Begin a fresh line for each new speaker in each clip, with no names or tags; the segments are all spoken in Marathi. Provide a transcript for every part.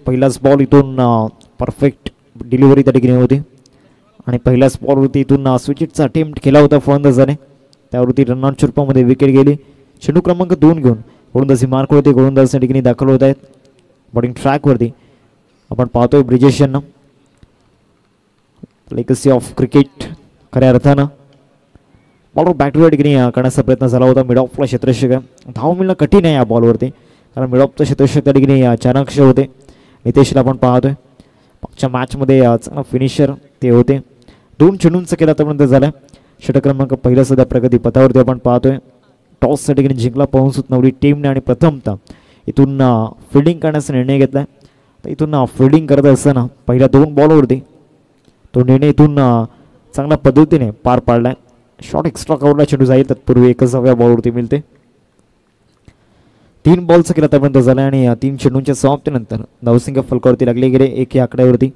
पहिलाच बॉल इथून परफेक्ट डिलिव्हरी त्या ठिकाणी होती आणि पहिल्याच बॉलवरती इथून स्विचिटचा अटेम्प्ट केला होता फलंदाजाने, त्यावरती रनआउटच्या रूपामध्ये विकेट गेली. चेंडू क्रमांक 2 घेऊन गोलंदाजी मार्कवरती गोलंदाज त्या ठिकाणी दाखल होत आहेत. बॉलिंग ट्रॅकवरती आपण पाहतोय ब्रिजेश यांना. लेगसी ऑफ क्रिकेट खऱ्या अर्थानं बॉलवर बॅटरी ठिकाणी करण्याचा प्रयत्न झाला होता. मिड ऑफला क्षेत्ररक्षक आहे, धाव मिळणं कठीण आहे या बॉलवरती, कारण मिड ऑफचं क्षेत्ररक्षक त्या ठिकाणी चाणक्य होते. नितेशला आपण पाहतोय मागच्या मॅचमध्ये चांगला फिनिशर ते होते. 2 चेंडूंचा केला आतापर्यंत झाला. षटक क्रमांक पहिला सध्या प्रगती पथावरती आपण पाहतोय. टॉसच्या ठिकाणी जिंकला पाहून सुटनवली टीमने आणि प्रथमतः इथून फिल्डिंग करण्याचा निर्णय घेतला. तर इथून फिल्डिंग करत असताना पहिल्या 2 बॉलवरती तो निर्णय इथून चांगल्या पद्धतीने पार पाडलाय. शॉट एक्स्ट्रा कव्हरला चेंडू जाईल, तत्पूर्वी 1व्या बॉलवरती मिळते. 3 बॉलचा केला आतापर्यंत झाला आणि 3 चेंडूंच्या समाप्तीनंतर धावसंख्या फलकावरती लागली गेले 1 या आकड्यावरती.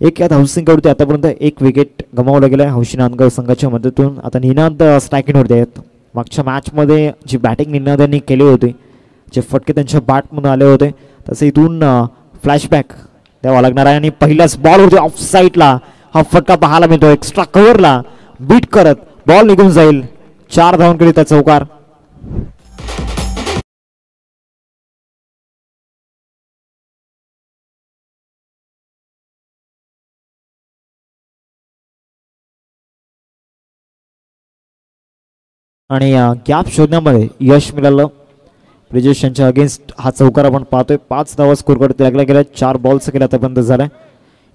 1 या धावसंख्येवरती आतापर्यंत 1 विकेट गमावला गेला आहे हौशी नांदगाव संघाच्या मदतीतून. आता निनाद स्ट्रायकिंगवरती आहेत. मागच्या मॅचमध्ये जी बॅटिंग निनाद यांनी केली होती, जे फटके त्यांच्या बॅटमधून आले होते, तसे इथून फ्लॅशबॅक द्यावा लागणार आहे. आणि पहिल्याच बॉलवरती ऑफ साईडला हा फटका पाहायला मिळतो. एक्स्ट्रा कव्हरला बीट करत बॉल निघून जाईल. 4 धावांकरिता चौकार. आणि गॅप शोधण्यामध्ये यश मिळालं ब्रिजेश यांच्या अगेन्स्ट. हा चौकार आपण पाहतोय. 5 धावा स्कोर करत लागला गेला. 4 बॉलचा केला आतापर्यंत झालाय.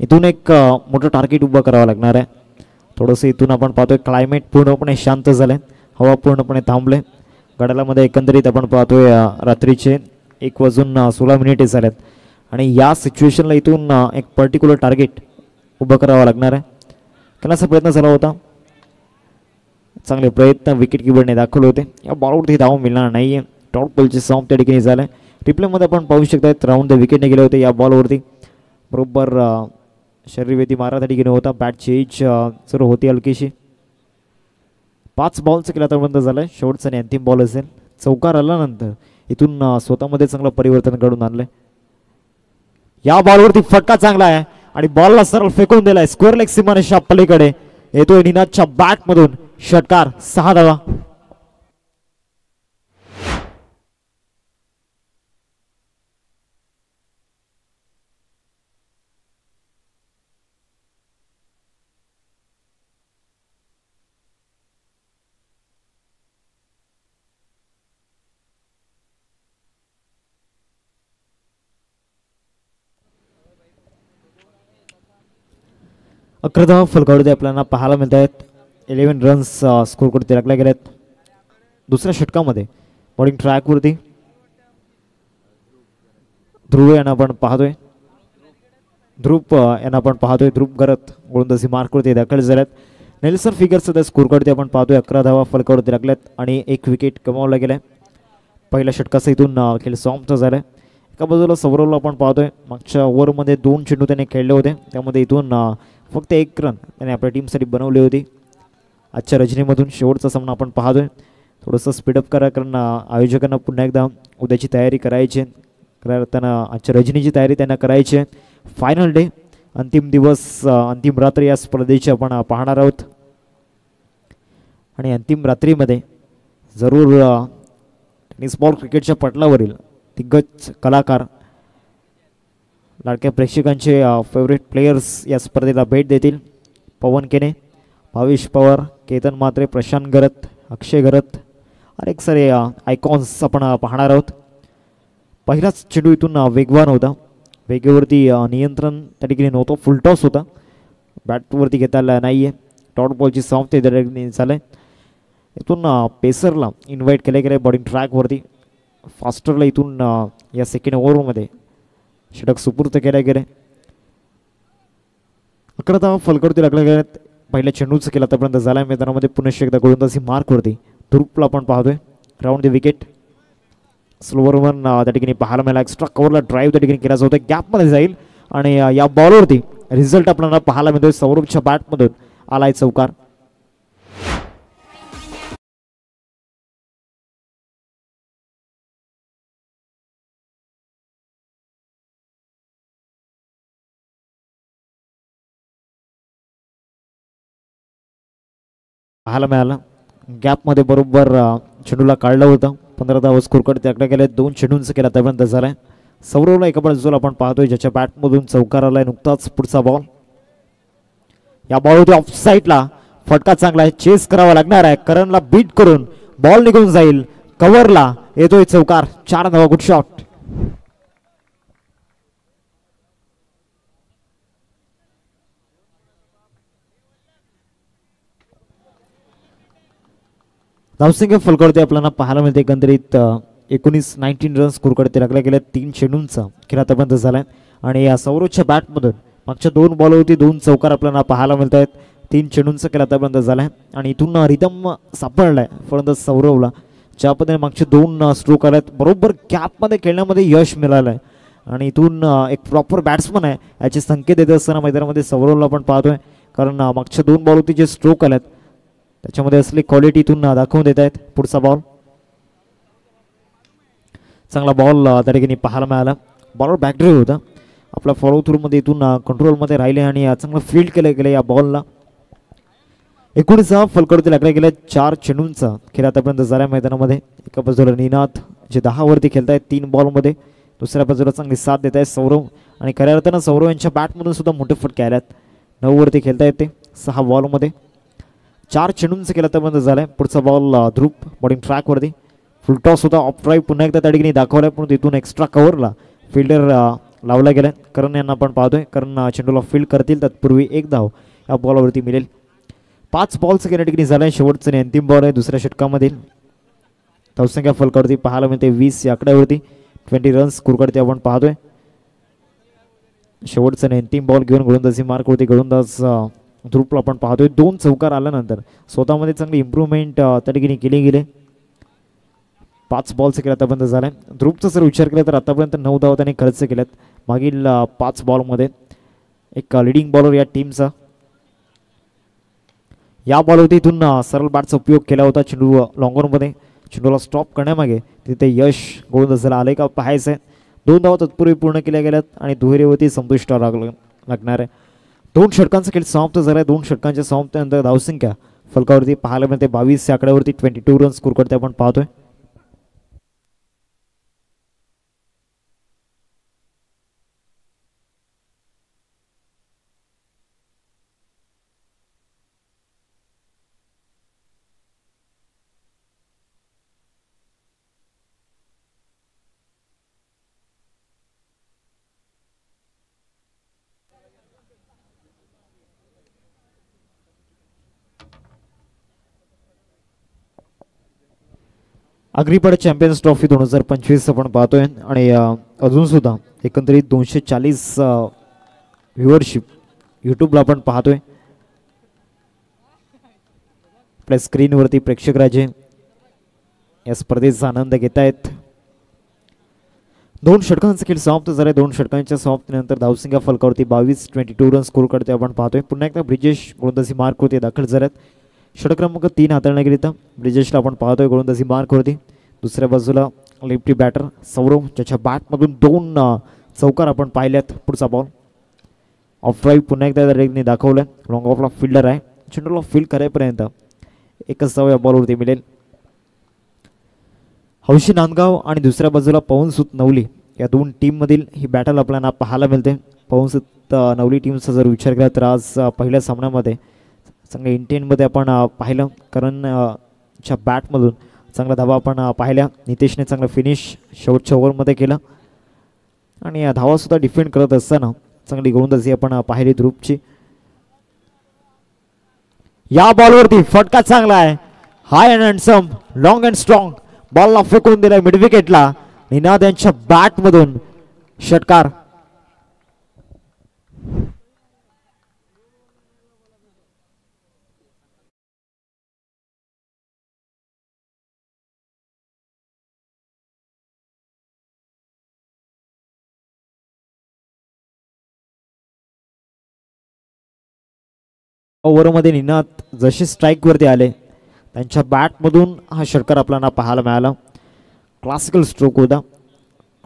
इथून एक मोठं टार्गेट उभं करावं लागणार आहे. थोडंसं इथून आपण पाहतोय क्लायमेट पूर्णपणे शांत झालंय, हवा पूर्णपणे थांबले. गडालामध्ये एकंदरीत आपण पाहतोय रात्रीचे 1:16 झालेत आणि या सिच्युएशनला इथून एक पर्टिक्युलर टार्गेट उभं करावं लागणार आहे. करण्याचा प्रयत्न झाला होता, चांगले प्रयत्न विकेट किपरने दाखवले होते. या बॉलवरती धाव मिळणार नाही आहे. टॉप बॉलचे सॉंग त्या ठिकाणी झालं. रिप्लेमध्ये आपण पाहू शकता राऊंड द विकेटने गेले होते या बॉलवरती. बरोबर शरीरवेदी मारा त्या ठिकाणी होता. बॅटची एज सुरू होती हलकीशी. 5 बॉलचं केला आतापर्यंत झालं. शेवटचा आणि अंतिम बॉल असेल. चौकार आल्यानंतर इथून स्वतःमध्ये चांगलं परिवर्तन घडून आणलंय. या बॉलवरती फटका चांगला आहे आणि बॉलला सरळ फेकून दिलाय स्क्वेअर लेग सीमारेषा पलीकडे. येतोय निनादच्या बॅटमधून षटकार. 6 धावा. अकरा धावा फलकावरती आपल्याला पाहायला मिळत आहेत. 11 रन्स स्कोर करते लागल्या गेल्यात. दुसऱ्या षटकामध्ये बॉलिंग ट्रॅकवरती ध्रुव यांना आपण पाहतोय. ध्रुव करत गोलंदाजी मार्कवरती दाखल झाल्यात. नेल्सन फिगर सध्या स्कोर करते आपण पाहतोय. 11 धावा फलकावरती लागल्यात आणि 1 विकेट गमावला गेलाय. पहिल्या षटकाचा इथून खेळ समाप्त झालाय. एका बाजूला सौरवला आपण पाहतोय. मागच्या ओव्हरमध्ये 2 चेंडू त्याने खेळले होते, त्यामध्ये इथून फक्त 1 रन त्याने आपल्या टीमसाठी बनवली होती. आजच्या रजनीमधून शेवटचा सामना आपण पाहतोय. थोडंसं स्पीडअप करा, कारण आयोजकांना पुन्हा एकदा उद्याची तयारी करायची. त्यांना आजच्या रजनीची तयारी त्यांना करायची आहे. फायनल डे, अंतिम दिवस, अंतिम रात्र या स्पर्धेची आपण पाहणार आहोत. आणि अंतिम रात्रीमध्ये जरूर टेनिस बॉल क्रिकेटच्या पटलावरील दिग्गज कलाकार, लाडक्या प्रेक्षकांचे फेवरेट प्लेयर्स या स्पर्धेला भेट देतील. पवन केने, भावेश पवार, केतन म्हात्रे, प्रशांत गरत, अक्षय गरत, अनेक सारे आयकॉन्स आपण पाहणार आहोत. पहिलाच चेंडू इथून वेगवान होता. वेगेवरती नियंत्रण त्या ठिकाणी नव्हतं. फुलटॉस होता, बॅटवरती घेता आला नाही आहे. डॉट बॉलची समाप्ती झालं आहे. इथून पेसरला इन्व्हाइट केले गेले बॉलिंग ट्रॅकवरती. फास्टरला इथून या सेकंड ओव्हरमध्ये षटक सुपूर्त केले गेले. 11 धावा फलकावरती लागल्या गेल्यात. पहिल्या चेंडूचं केला आतापर्यंत झाला. मैदानामध्ये पुन्हा एकदा गोलंदाजी मार्कवरती ध्रुवला आपण पाहतोय. Round the wicket slower one त्या ठिकाणी पाहायला मिळाला. एक्स्ट्रा कव्हरला ड्राईव्ह त्या ठिकाणी केला जातो. गॅपमध्ये जाईल आणि या बॉलवरती रिझल्ट आपल्याला पाहायला मिळतोय. सौरभच्या बॅटमधून आलाय चौकार. पाहायला मिळाला. गॅपमध्ये बरोबर चेंडूला काढलं होतं. 15 धावा स्कोर त्याकडे गेले. 2 चेंडूंचं केलं आतापर्यंत झालाय. सौरवला एका बाजूला आपण पाहतोय ज्याच्या बॅटमधून चौकार आलाय नुकताच. पुढचा बॉल, या बॉल होती ऑफ साईडला. फटका चांगला आहे. चेस करावा लागणार आहे. करणला बीट करून बॉल निघून जाईल. कव्हरला येतोय चौकार. 4 धावा. Good shot. धावसंख्या फलकावरती आपल्याला पाहायला मिळते. एकंदरीत 19 रन स्कोर कडे लागल्या गेल्या. 3 चेंडूंचा खेळ आतापर्यंत झालाय. आणि या सौरवच्या बॅटमधून मागच्या 2 बॉल होती 2 चौकार आपल्याला पाहायला मिळत आहेत. 3 चेंडूंचा खेळ आतापर्यंत झालाय. आणि इथून रिदम सापडलाय फलंदाज सौरवला. ज्या पद्धतीने मागचे 2 स्ट्रोक आलेत बरोबर गॅपमध्ये खेळण्यामध्ये यश मिळालंय. आणि इथून एक प्रॉपर बॅट्समन आहे याचे संकेत देत असताना मैदानामध्ये सौरवला आपण पाहतोय. कारण मागच्या 2 बॉल होती जे स्ट्रोक आल्यात त्याच्यामध्ये असली क्वालिटी इथून दाखवून देत आहेत. पुढचा बॉल, चांगला बॉल त्या ठिकाणी पाहायला मिळाला. बॉलवर बॅकड्राईव्ह होता. आपला फॉलो थ्रूमध्ये इथून कंट्रोलमध्ये राहिले आणि चांगलं फील्ड केलं गेलं या बॉलला. 19 फलकडे लागल्या गेल्या. 4 चेंडूंचा खेळ आतापर्यंत झाला मैदानामध्ये. एका बाजूला निनाद जे 10 वरती खेळत आहेत 3 बॉलमध्ये. दुसऱ्या बाजूला चांगली साथ देत आहे सौरव. आणि खऱ्या अर्थानं सौरव यांच्या बॅटमधून सुद्धा मोठे फटके आल्यात. 9 वरती खेळता येते 6 बॉलमध्ये. 4 चेंडूंचं केलं आतापर्यंत झालंय. पुढचा बॉल ध्रुप बॉलिंग ट्रॅकवरती. फुल टॉस होता. ऑफ ड्राईव्ह पुन्हा एकदा त्या ठिकाणी दाखवलाय. पण तिथून एक्स्ट्रा कव्हरला फिल्डर लावला गेलाय. करण यांना आपण पाहतोय. करण चेंडूला फील्ड करतील तत्पूर्वी 1 धाव या बॉलवरती मिळेल. 5 बॉलचं केल्या ठिकाणी झालंय. शेवटचं आणि अंतिम बॉल आहे दुसऱ्या षटकामधील. धावसंख्या फलकावरती पाहायला मिळते 20 या आकड्यावरती. 20 रन्स स्कोरकडे आपण पाहतोय. शेवटचं आणि अंतिम बॉल घेऊन गोलंदाजी मार्कवरती गोलंदाज ध्रुपला आपण पाहतोय. 2 चौकार आल्यानंतर स्वतःमध्ये चांगली इम्प्रूव्हमेंट त्या ठिकाणी केली गेली. 5 बॉलचं केलं आतापर्यंत झालाय. ध्रुपचा जर विचार केला तर आतापर्यंत 9 धावा त्यांनी खर्च केल्यात मागील 5 बॉलमध्ये. एक लिडिंग बॉलर या टीमचा. या बॉलवरती इथून सरळ बॅटचा उपयोग केला होता चेंडू लॉंगॉनमध्ये. चेंडूला स्टॉप करण्यामागे तिथे यश गोलंदाजाला आले का पाहायचं आहे. 2 धावा तत्पूर्वी पूर्ण केल्या गेल्यात आणि दुहेरीवरती संतुष्ट लागणार आहे. 2 षटकांचा खेळ समाप्त झाला. 2 षटकांच्या समाप्तीनंतर धावसंख्या फलकावरती पाहायला मिळते 22 या आकड्यावरती. 22 रन स्कोर करते आपण पाहतोय. अग्रीपड चॅम्पियन्स ट्रॉफी 2025 आपण पाहतोय. आणि अजून सुद्धा एकंदरीत 240 व्ह्युअरशिप यूट्यूबला आपण पाहतोय. आपल्या स्क्रीनवरती प्रेक्षक राजे या स्पर्धेचा आनंद घेत आहेत. 2 षटकांचा खेळ समाप्त झाला. 2 षटकांच्या समाप्तीनंतर धावसंख्या फलकावरती 22 रन स्कोर करते आपण पाहतोय. पुन्हा एकदा ब्रिजेश गोलंदाजी मार्कवरती दाखल झाल्यात. षटक क्रमांक 3 हाताळण्याकरिता ब्रिजेशला आपण पाहतोय गोलंदाजी मार्कवरती. दुसऱ्या बाजूला लेफ्टी बॅटर सौरव ज्याच्या बॅटमधून 2 चौकार आपण पाहिल्यात. पुढचा बॉल ऑफ ड्राईव्ह पुन्हा एकदा दाखवलं. लॉंग ऑफला फिल्डर आहे. चेंडूला फील्ड करायपर्यंत 1च धाव या बॉलवरती मिळेल. हौशी नांदगाव आणि दुसऱ्या बाजूला पवनसुत नवली या 2 टीममधील ही बॅटल आपल्याला पाहायला मिळते. पवनसुत नवली टीमचा जर विचार केला तर आज पहिल्या सामन्यामध्ये चांगल्या इंटेनमध्ये आपण पाहिलं. कारण च्या बॅटमधून चांगला धावा आपण पाहिल्या. नितेशने चांगलं फिनिश शेवटच्या ओव्हरमध्ये केलं. आणि धावासुद्धा डिफेंड करत असताना चांगली गोलंदाजी आपण पाहिली ध्रुपची. या बॉलवरती फटका चांगला आहे. High and handsome long and strong बॉलला फेकून दिलाय मिड विकेटला. निनाद यांच्या बॅटमधून षटकार. ओव्हरमध्ये निनाद जसे स्ट्राईकवरती आले त्यांच्या बॅटमधून हा षटकार आपल्याला पाहायला मिळाला. क्लासिकल स्ट्रोक होता.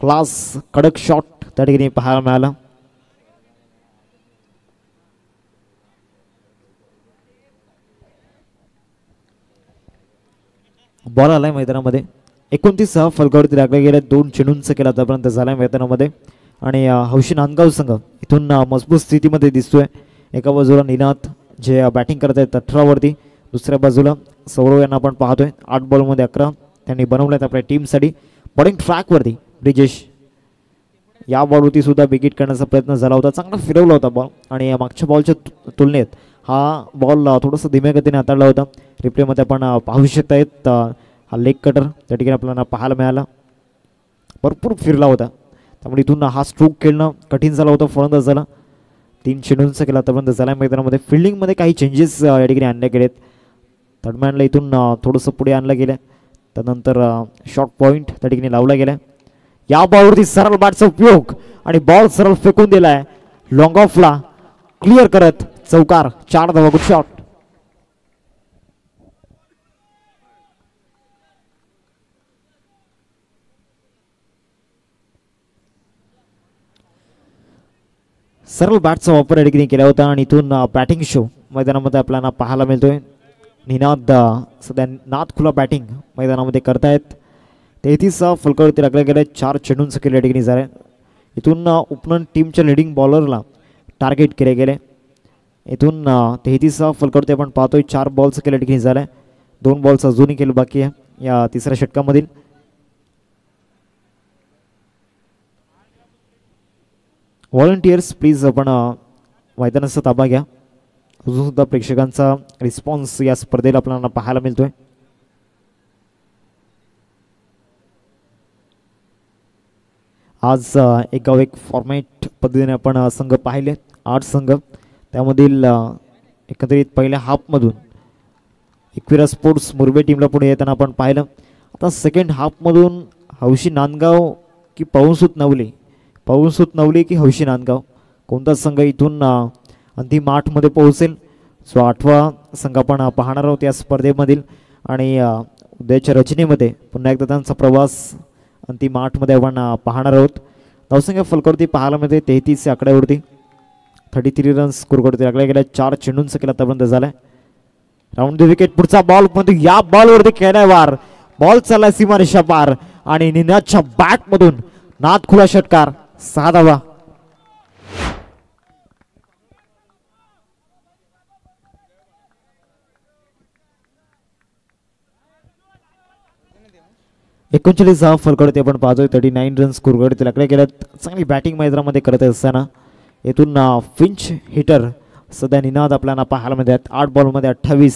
क्लास कडक शॉट त्या ठिकाणी पाहायला मिळाला. बॉल आलाय मैदानामध्ये 29 फलकावरती लागल्या गेल्या 2 चेंडूंचा केला आतापर्यंत झालाय मैदानामध्ये आणि हौशी नांदगाव संघ इथून मजबूत स्थितीमध्ये दिसतोय. एका बाजूला निनाद जे बॅटिंग करत आहेत 18 वरती, दुसऱ्या बाजूला सौरव यांना आपण पाहतोय 8 बॉलमध्ये 11 त्यांनी बनवल्यात आपल्या टीमसाठी. बॉलिंग ट्रॅकवरती ब्रिजेश या बॉलवरती सुद्धा विकेट करण्याचा प्रयत्न झाला होता, चांगला फिरवला होता बॉल आणि मागच्या बॉलच्या तुलनेत हा बॉल थोडंसं धीम्या गतीने हाताळला होता. रिप्लेमध्ये आपण पाहू शकतायत हा लेग कटर त्या ठिकाणी आपल्याला पाहायला मिळाला, भरपूर फिरला होता त्यामुळे इथून हा स्ट्रोक खेळणं कठीण झालं होतं फलंदाजाला. 3 चेंडूंचा केला आतापर्यंत झाला मैदानामध्ये. फिल्डिंगमध्ये काही चेंजेस या ठिकाणी आणले गेलेत. थर्डमॅनला इथून थोडंसं पुढे आणलं गेलं, त्यानंतर शॉर्ट पॉईंट त्या ठिकाणी लावला गेला. या बॉलवरती सरळ बॅटचा उपयोग आणि बॉल सरळ फेकून दिलाय लॉंग ऑफला, क्लिअर करत चौकार, 4 धावा. Good shot. सरळ बॅटचा वापर या ठिकाणी केला होता आणि इथून बॅटिंग शो मैदानामध्ये आपल्याला पाहायला मिळतोय. निनाद सध्या नाद खुला बॅटिंग मैदानामध्ये करतायत. 33 फलकावरती लागल्या गेल्या 4 चेंडूंचं केलं या ठिकाणी झालं. इथून ओपनर टीमच्या लिडिंग बॉलरला टार्गेट केले गेले. इथून 33 फलकावरती आपण पाहतोय 4 बॉलचं केलं या ठिकाणी झालं. 2 बॉल्स अजूनही केलं बाकी आहे या तिसऱ्या षटकामधील. व्हॉलंटियर्स प्लीज आपण मैदानाचा ताबा घ्या. अजून सुद्धा प्रेक्षकांचा रिस्पॉन्स या स्पर्धेला आपल्याला पाहायला मिळतोय. आज एक गाव एक फॉर्मॅट पद्धतीने आपण संघ पाहिले. 8 संघ, त्यामधील एकंदरीत पहिल्या हाफमधून एकविरा स्पोर्ट्स मुरबे टीमला पुढे येताना आपण पाहिलं. आता सेकंड हाफमधून हौशी नांदगाव की पवनसूत नवली की हौशी नांदगाव, कोणता संघ इथून अंतिम 8मध्ये पोहोचेल, सो 8वा संघ आपण पाहणार आहोत या स्पर्धेमधील. आणि उद्याच्या रचनेमध्ये पुन्हा एकदा त्यांचा प्रवास अंतिम 8मध्ये आपण पाहणार आहोत. धावसंख्या फलकावरती पाहायला मिळते 33 आकड्यावरती. 33 रन्स स्कोर करते. लागल्या गेल्या 4 चेंडूंचा केला आतापर्यंत झालाय. राऊंड द विकेट, पुढचा बॉल मध्ये या बॉलवरती केलाय वार, बॉल चालला सीमारेषा पार आणि निनादच्या बॅट मधून नाद खुला षटकार, 6 धावा. एकोणचाळीस फलकावरती आपण पाहतोय 39 रन स्कोर करते. लागल्या गेल्यात चांगली बॅटिंग मैदानामध्ये करत असताना येथून फिंच हिटर सध्या निनाद आपल्याला पाहायला मिळतात. 8 बॉलमध्ये 28.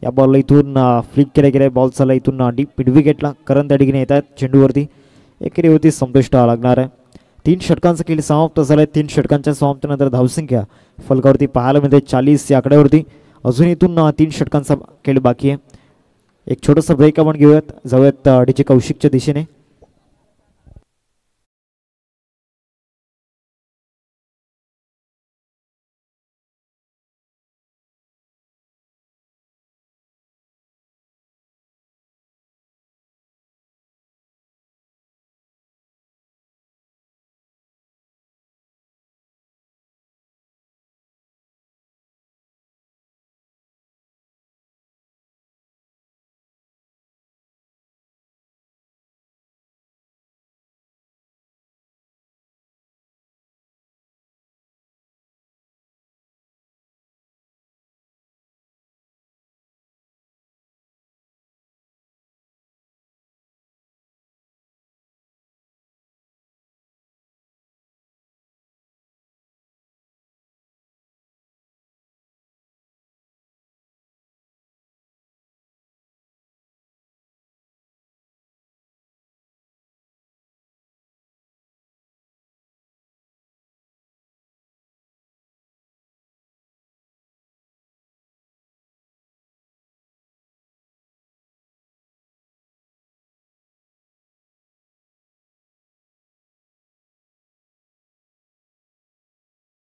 या बॉलला इथून फ्लिक केल्या गेल्या, बॉल चालला इथून डीप मिड विकेटला. करण त्या ठिकाणी येतात चेंडूवरती. एकेरीवरती संतुष्ट लागणार आहे. 3 षटकांचा खेळ समाप्त झालाय. 3 षटकांच्या समाप्तीनंतर धावसंख्या फलकावरती पाहायला मिळते 40 या आकड्यावरती. अजून इथून 3 षटकांचा खेळ बाकी आहे. एक छोटासा ब्रेक आपण घेऊयात, जाऊयात डीजे कौशिकच्या दिशेने.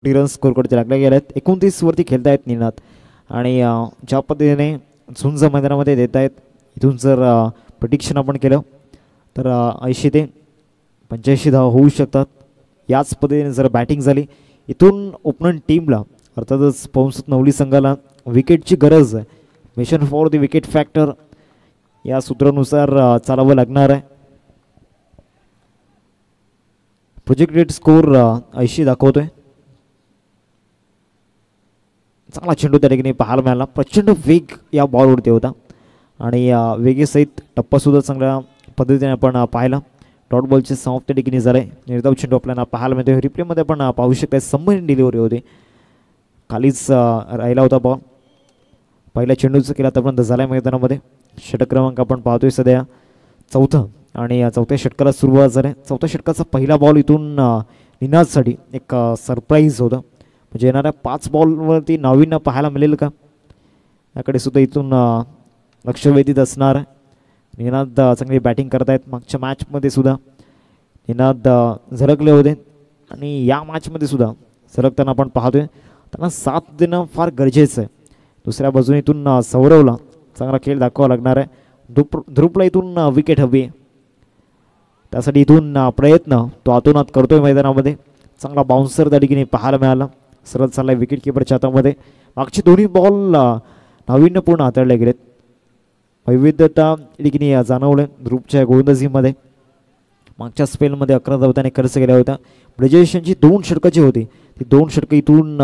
रन स्कोर करते. लागल्या गेल्यात 29 वरती खेळतायत निनाद आणि ज्या पद्धतीने झुंज मैदानामध्ये देत आहेत, इथून जर प्रेडिक्शन आपण केलं तर 80 ते 85 धावा होऊ शकतात. याच पद्धतीने जर बॅटिंग झाली इथून ओपनंट टीमला अर्थातच पवनसूत नवली संघाला विकेटची गरज आहे. Mission for the wicket factor या सूत्रानुसार चालावं लागणार आहे. प्रोजेक्टेड स्कोर 80 दाखवतोय. चांगला चेंडू त्या ठिकाणी पाहायला मिळाला. प्रचंड वेग या बॉलवरती होता आणि वेगेसहित टप्पासुद्धा चांगल्या पद्धतीने आपण पाहिला. डॉट बॉलचे समाप्त त्या ठिकाणी झाले. निर्धाव चेंडू आपल्याला पाहायला मिळतो. रिप्लेमध्ये आपण पाहू शकता संबंधित डिलिव्हरी होती. खालीच राहिला होता बॉल. पहिल्या चेंडूचं केला आतापर्यंत झाला मैदानामध्ये. षटक क्रमांक आपण पाहतोय सध्या चौथा आणि चौथ्या षटकाला सुरुवात झाली. चौथ्या षटकाचा पहिला बॉल इथून निनादसाठी एक सरप्राईज होतं. म्हणजे येणाऱ्या 5 बॉलवरती नावीन्य पाहायला मिळेल का याकडे सुद्धा इथून लक्ष वेधित असणार आहे. निनाद चांगली बॅटिंग करतायत. मागच्या मॅचमध्ये सुद्धा निनाद झळकले होते आणि या मॅचमध्ये सुद्धा झळकताना आपण पाहतोय. त्यांना साथ देणं फार गरजेचं आहे. दुसऱ्या बाजूने इथून सौरवला चांगला खेळ दाखवावा लागणार आहे. ध्रुपला इथून विकेट हवी आहे. त्यासाठी इथून प्रयत्न तो आतोनात करतोय मैदानामध्ये. चांगला बाउन्सर त्या ठिकाणी पाहायला मिळाला. सरळ चालला विकेट किपरच्या हातामध्ये. मागचे दोन्ही बॉल नाविन्यपूर्ण हाताळले गेलेत. वैविध्यता ठिकाणी जाणवलं ध्रुपच्या गोलंदाजीमध्ये. मागच्या स्पेलमध्ये 11 धावा त्याने खर्च केल्या होत्या. ब्रिजेश यांची 2 षटकं जी होती ती 2 षटकं इथून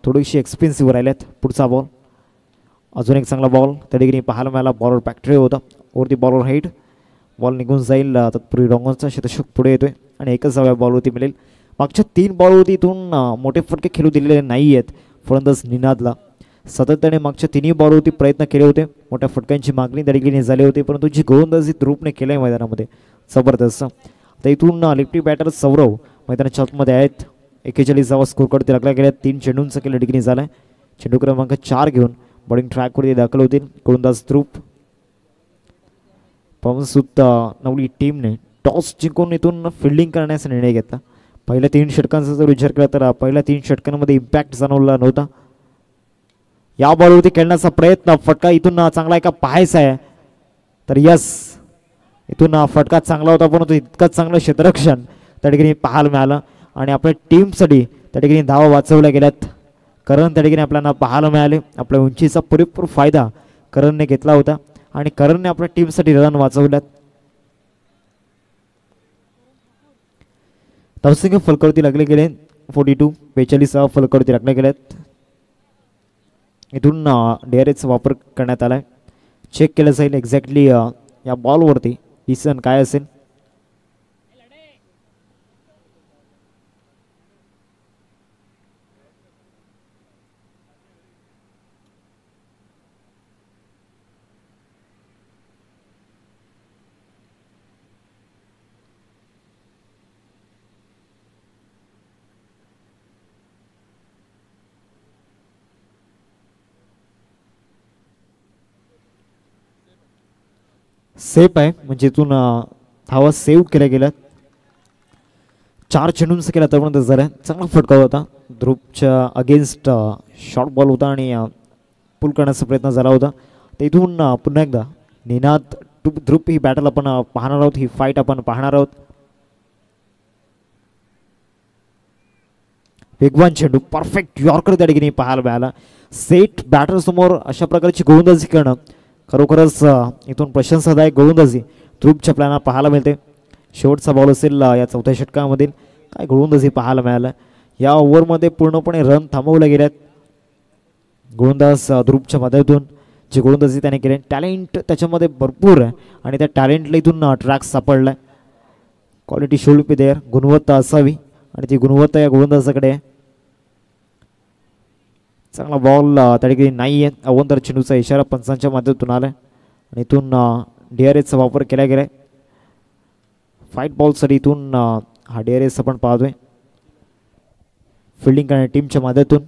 थोडीशी एक्सपेन्सिव्ह राहिल्यात. पुढचा बॉल अजून एक चांगला बॉल त्या ठिकाणी पाहायला मिळाला. बॉलर बॅक्टेरिया होता. वरती बॉलर हाईट बॉल निघून जाईल. तत्पूर्वी डॉंगनचा शतषक पुढे येतोय आणि एकच धाव्या बॉलवरती मिळेल. मागच्या 3 बॉलवरती इथून मोठे फटके खेळू दिलेले नाही आहेत फलंदाज निनादला. सातत्याने मागच्या 3 बॉलवरती प्रयत्न केले होते. मोठ्या फटक्यांची मागणी त्या ठिकाणी झाली होती परंतु जी गोलंदाजी ध्रुपने केलं आहे मैदानामध्ये जबरदस्त. आता इथून लेफ्टी बॅटर सौरव मैदानाच्या आतमध्ये आहेत. 41 धावा स्कोर कडे लागल्या गेल्या. 3 चेंडूंचं केलं ठिकाणी झालं आहे. चेंडू क्रमांक 4 घेऊन बॉलिंग ट्रॅकवरती दाखल होतील गोलंदाज ध्रुप. पवनसुत नवली टीमने टॉस जिंकून इथून फिल्डिंग करण्याचा निर्णय घेतला. पहिल्या 3 षटकांचा जर विचार केला तर पहिल्या 3 षटकांमध्ये इम्पॅक्ट जाणवला नव्हता. या बॉलवरती खेळण्याचा प्रयत्न. फटका इथून चांगला एका पाहायचा आहे तर यस इथून फटका चांगला होता परंतु इतकंच चांगलं क्षेत्ररक्षण त्या ठिकाणी पाहायला मिळालं आणि आपल्या टीमसाठी त्या ठिकाणी धावा वाचवल्या गेल्यात. करण त्या ठिकाणी आपल्याला पाहायला मिळाले. आपल्या उंचीचा पुरेपूर फायदा करणने घेतला होता आणि करणने आपल्या टीमसाठी रन वाचवल्यात. धावसंख्या फलकावरती लागले गेले 42. 42 फलकावरती लागले गेलेत. इथून DRSचा वापर करण्यात आला आहे. चेक केलं जाईल एक्झॅक्टली या बॉलवरती डिसिजन काय असेल. सेफ आहे म्हणजे इथून धावा सेव्ह केल्या गेल्यात. 4 चेंडूंचा केला आतापर्यंत जरा चांगला फटका होता. ध्रुपच्या अगेन्स्ट शॉर्ट बॉल होता आणि पुल करण्याचा प्रयत्न झाला होता. तर इथून पुन्हा एकदा निनाद ध्रुप ही बॅटल आपण पाहणार आहोत. ही फाईट आपण पाहणार आहोत. वेगवान चेंडू परफेक्ट यॉर्कर त्या ठिकाणी पाहायला मिळाला. सेट बॅटर समोर अशा प्रकारची गोलंदाजी करणं खरोखरच इथून प्रशंसादायक गोलंदाजी ध्रुपच्या आपल्याला पाहायला मिळते. शेवटचा बॉल असेल या चौथ्या षटकामधील. काय गोलंदाजी पाहायला मिळालं. या ओव्हरमध्ये पूर्णपणे रन थांबवल्या गेल्यात. गोलंदाज ध्रुपच्या मदतीतून जी गोलंदाजी त्याने केली टॅलेंट त्याच्यामध्ये भरपूर आहे आणि त्या टॅलेंटला इथून ट्रॅक सापडला आहे. Quality should be there. गुणवत्ता असावी आणि ती गुणवत्ता या गोलंदाजाकडे आहे. चांगला बॉल त्या ठिकाणी नाही आहे. अवंतर चेंडूचा इशारा पंचांच्या माध्यमातून आला आणि इथून DRSचा वापर केला गेला आहे. फाईट बॉलसाठी इथून हा DRS आपण पाहतोय फिल्डिंग करणाऱ्या टीमच्या माध्यमातून.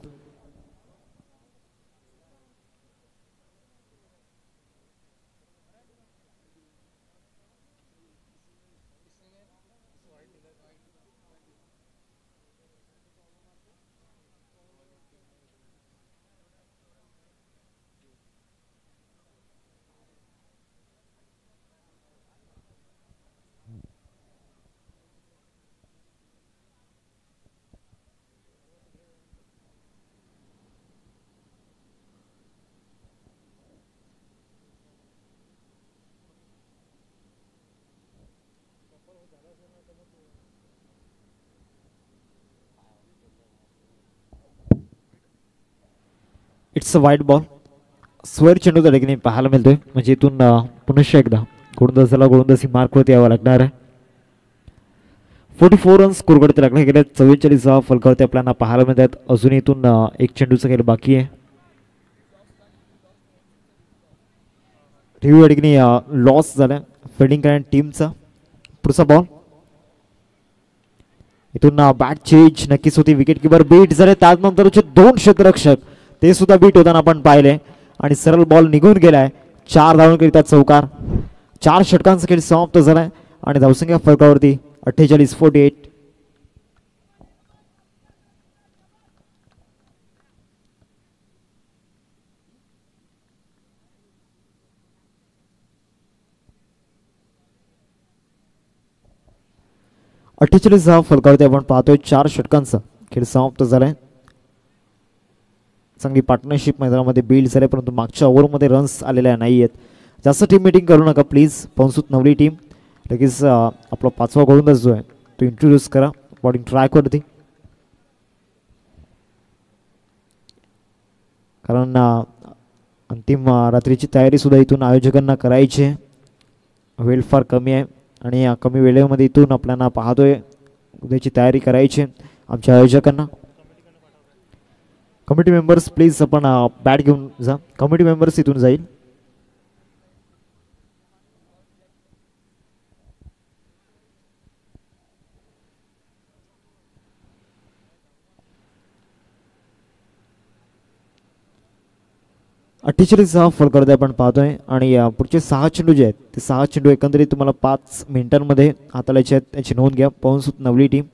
इट्स अ वाईट बॉल. स्क्वेअर चेंडू त्या ठिकाणी पाहायला मिळतोय. म्हणजे इथून पुनश्च एकदा गोलंदाजाला गोलंदाजी मार्कवरती यावं लागणार आहे. 44 रन्स स्कोर करते लागले गेले. 44 फलकावरती आपल्याला पाहायला मिळतात. अजून इथून एक चेंडूचा खेळ बाकी आहे. रिव्ह्यू या ठिकाणी लॉस झाला फिल्डिंग करणाऱ्या टीमचा. पुढचा बॉल इथून बॅट चेंज नक्कीच होती. विकेट किपर बीट झाले. त्यानंतरचे 2 क्षेत्ररक्षक ते सुद्धा बीट होताना आपण पाहिले आणि सरळ बॉल निघून गेलाय. 4 धावांकरिता चौकार. 4 षटकांचा खेळ समाप्त झालाय आणि धावसंख्या फलकावरती 48-48. फलकावरती आपण पाहतोय 4 षटकांचा खेळ समाप्त झालाय. चांगली पार्टनरशिप मैदानामध्ये बिल्ड झाले परंतु मागच्या ओव्हरमध्ये रन्स आलेल्या नाही आहेत. जास्त टीम मीटिंग करू नका प्लीज. पाऊनसूत नवली टीम लगेच आपला 5वा गोलंदाज जो आहे तो इंट्रोड्यूस करा बॉलिंग ट्रॅकवरती. कारण अंतिम रात्रीची तयारी सुद्धा इथून आयोजकांना करायची आहे. वेळ फार कमी आहे आणि या कमी वेळेमध्ये इथून आपल्याला पाहतोय उद्याची तयारी करायची आमच्या आयोजकांना. कमिटी मेंबर्स प्लीज आपण बॅट घेऊन जा. कमिटी मेंबर्स इथून जाईल. फलकावरती आपण पाहतोय आणि पुढचे 6 चेंडू जे आहेत ते 6 चेंडू एकंदरीत तुम्हाला 5 मिनिटांमध्ये हाताळायचे आहेत. त्याची नोंद घ्या. पाऊनसूत नवली टीम.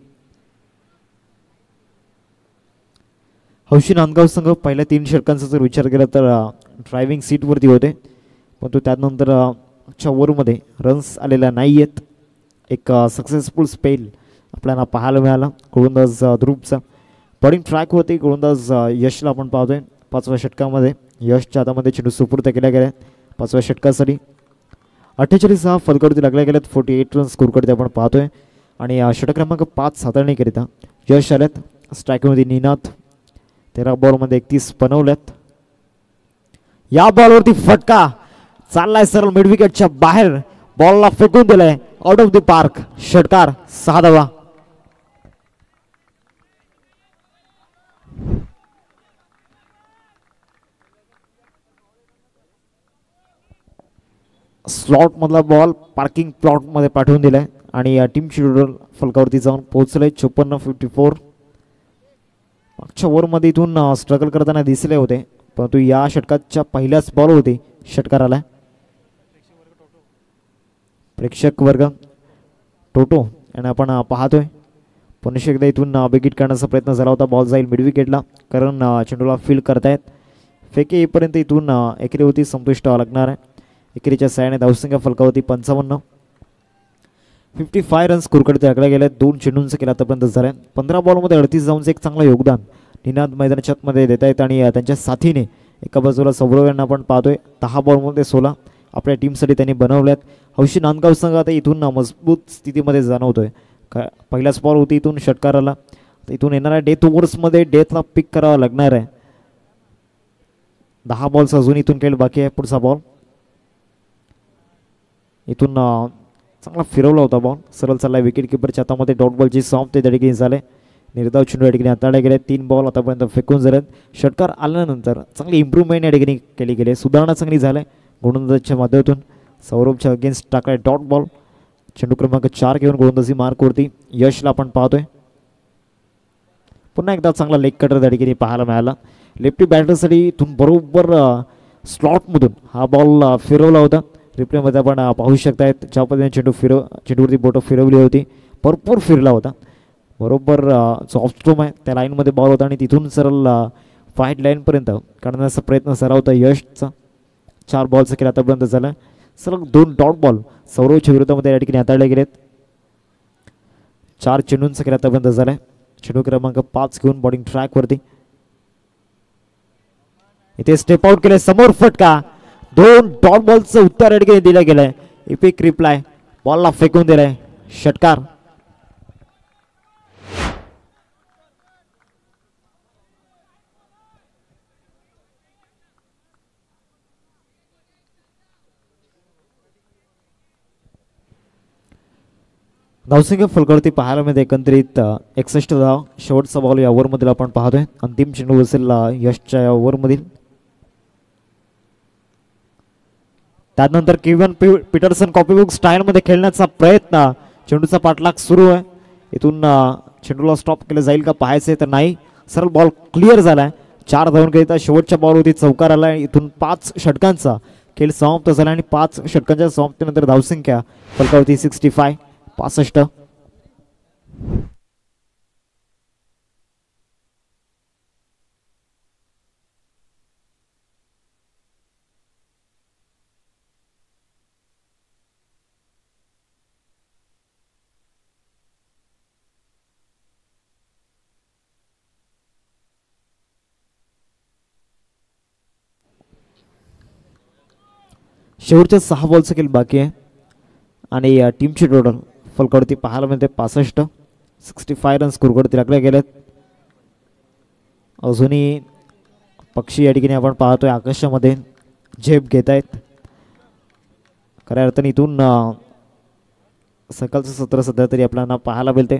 हौशी नांदगाव संघ पहिल्या 3 षटकांचा जर विचार केला तर ड्रायव्हिंग सीटवरती होते परंतु त्यानंतर मागच्या ओव्हरमध्ये रन्स आलेल्या नाही आहेत. एक सक्सेसफुल स्पेल आपल्याला पाहायला मिळाला गोलंदाज ध्रुवचा. बॉलिंग ट्रॅकवरती गोलंदाज यशला आपण पाहतोय. 5व्या षटकामध्ये यशच्या हातामध्ये चेंडू सुपूर्द केल्या गेल्या 5व्या षटकासाठी. 48 फलकावरती लागल्या गेल्यात. 48 रन्स स्कोर करते आपण पाहतोय आणि षटक क्रमांक 5 हाताळणीकरिता यश आल्यात. स्ट्रायकमध्ये निनाद 13 बॉलमध्ये 31 बनवल्यात. या बॉलवरती फटका चाललाय सरळ मिड विकेटच्या बाहेर. बॉलला फेकून दिलाय आउट ऑफ द पार्क. षटकार 6 धावा. स्लॉट मधला बॉल पार्किंग प्लॉट मध्ये पाठवून दिलाय आणि टीम शेड्यूल फलकावरती जाऊन पोहोचले. 54-54. मागच्या ओव्हरमध्ये इथून स्ट्रगल करताना दिसले होते परंतु या षटकाच्या पहिल्याच बॉल होती षटकार आला. प्रेक्षक वर्ग टोटो आणि आपण पाहतोय पुन्हा एकदा इथून विकेट काढण्याचा प्रयत्न झाला होता. बॉल जाईल मिड विकेटला कारण चेंडूला फील्ड करतायत. फेके येईपर्यंत इथून एकेरी होती संतुष्ट लागणार आहे. एकेरीच्या साहाय्याने धावसंख्या फलकावरती 55. 55 रन्स स्कोर करते आकडे गेले. 2 चेंडूंचा केला आतापर्यंत झालाय. 15 बॉलमध्ये 38 धावांचं एक चांगलं योगदान निनाद मैदानाच्या आतमध्ये देत आहेत आणि त्यांच्या साथीने एका बाजूला सौरव यांना आपण पाहतोय 10 बॉलमध्ये 16 आपल्या टीमसाठी त्यांनी बनवल्यात. हौशी नांदगाव संघ आता इथून मजबूत स्थितीमध्ये जाणवतोय. पहिलाच बॉल होती इथून षटकार आला. इथून येणाऱ्या डेथ ओव्हर्समध्ये डेथला पिक करावं लागणार आहे. 10 बॉल्स अजून इथून खेळ बाकी आहे. पुढचा बॉल इथून चांगला फिरवला होता बॉल सरळ चालला विकेट किपरच्या हातामध्ये. डॉट बॉलची समाप्त त्या ठिकाणी झाले. निर्धाव चेंडू या ठिकाणी हाताळले गेले. 3 बॉल आतापर्यंत फेकून झालेत. षटकार आल्यानंतर चांगली इम्प्रूव्हमेंट या ठिकाणी केली गेली. सुधारणा चांगली झाली गोलंदाजाच्या माध्यमातून. सौरभच्या अगेन्स्ट टाकलाय डॉट बॉल. चेंडू क्रमांक 4 घेऊन गोलंदाजी मार्कवरती यशला आपण पाहतोय. पुन्हा एकदा चांगला लेग कटर त्या ठिकाणी पाहायला मिळाला. लेफ्टी बॅटरसाठी इथून बरोबर स्लॉटमधून हा बॉल फिरवला होता. रिप्लेमध्ये आपण पाहू शकतायत ज्या पद्धतीने चेंडूवरती बोटं फिरवली होती. भरपूर फिरला होता. बरोबर जो ऑफ स्टोम आहे त्या लाईनमध्ये बॉल होता आणि तिथून सरळ फाईट लाईनपर्यंत काढण्याचा प्रयत्न झाला होता यशचा. 4 बॉलचा खेळ आतापर्यंत झाला. सरळ 2 डॉट बॉल सौरवच्या विरोधामध्ये या ठिकाणी हाताळले गेलेत. 4 चेंडूंचा खेळ आतापर्यंत झालाय. चेंडू क्रमांक 5 घेऊन बॉलिंग ट्रॅकवरती इथे स्टेप आउट केले. समोर फटका. 2 डॉट बॉलचं उत्तर या ठिकाणी दिलं गेलंय. इपिक रिप्लाय बॉलला फेकून दिलाय. षटकार. धावसंख्या फलकावरती पाहायला मिळते एकंदरीत 61 धाव. शेवटचा बॉल या ओव्हरमधील आपण पाहतोय. अंतिम चेंडू असेल यशच्या या ओव्हरमधील. त्यानंतर केव्हन पीटरसन कॉपीबुक स्टाईलमध्ये खेळण्याचा प्रयत्न. चेंडूचा पाठलाग सुरू आहे. इथून चेंडूला स्टॉप केलं जाईल का पाहायचंय तर नाही. सरळ बॉल क्लिअर झालाय. 4 धावांकरिता शेवटच्या बॉलवरती चौकार आलाय. इथून 5 षटकांचा खेळ समाप्त झाला आणि 5 षटकांच्या समाप्तीनंतर धावसंख्या फलकावरती 65. शेवटच्या 6 बॉलचा खेळ बाकी आहे आणि टीमची टोटल फलकावरती पाहायला मिळते 65 रन स्कोरवरती लागले गेलेत. अजूनही पक्षी या ठिकाणी आपण पाहतोय आकाशामध्ये झेप घेत आहेत. खऱ्या अर्थाने इथून सकाळचं सत्र सध्या तरी आपल्याला पाहायला मिळते.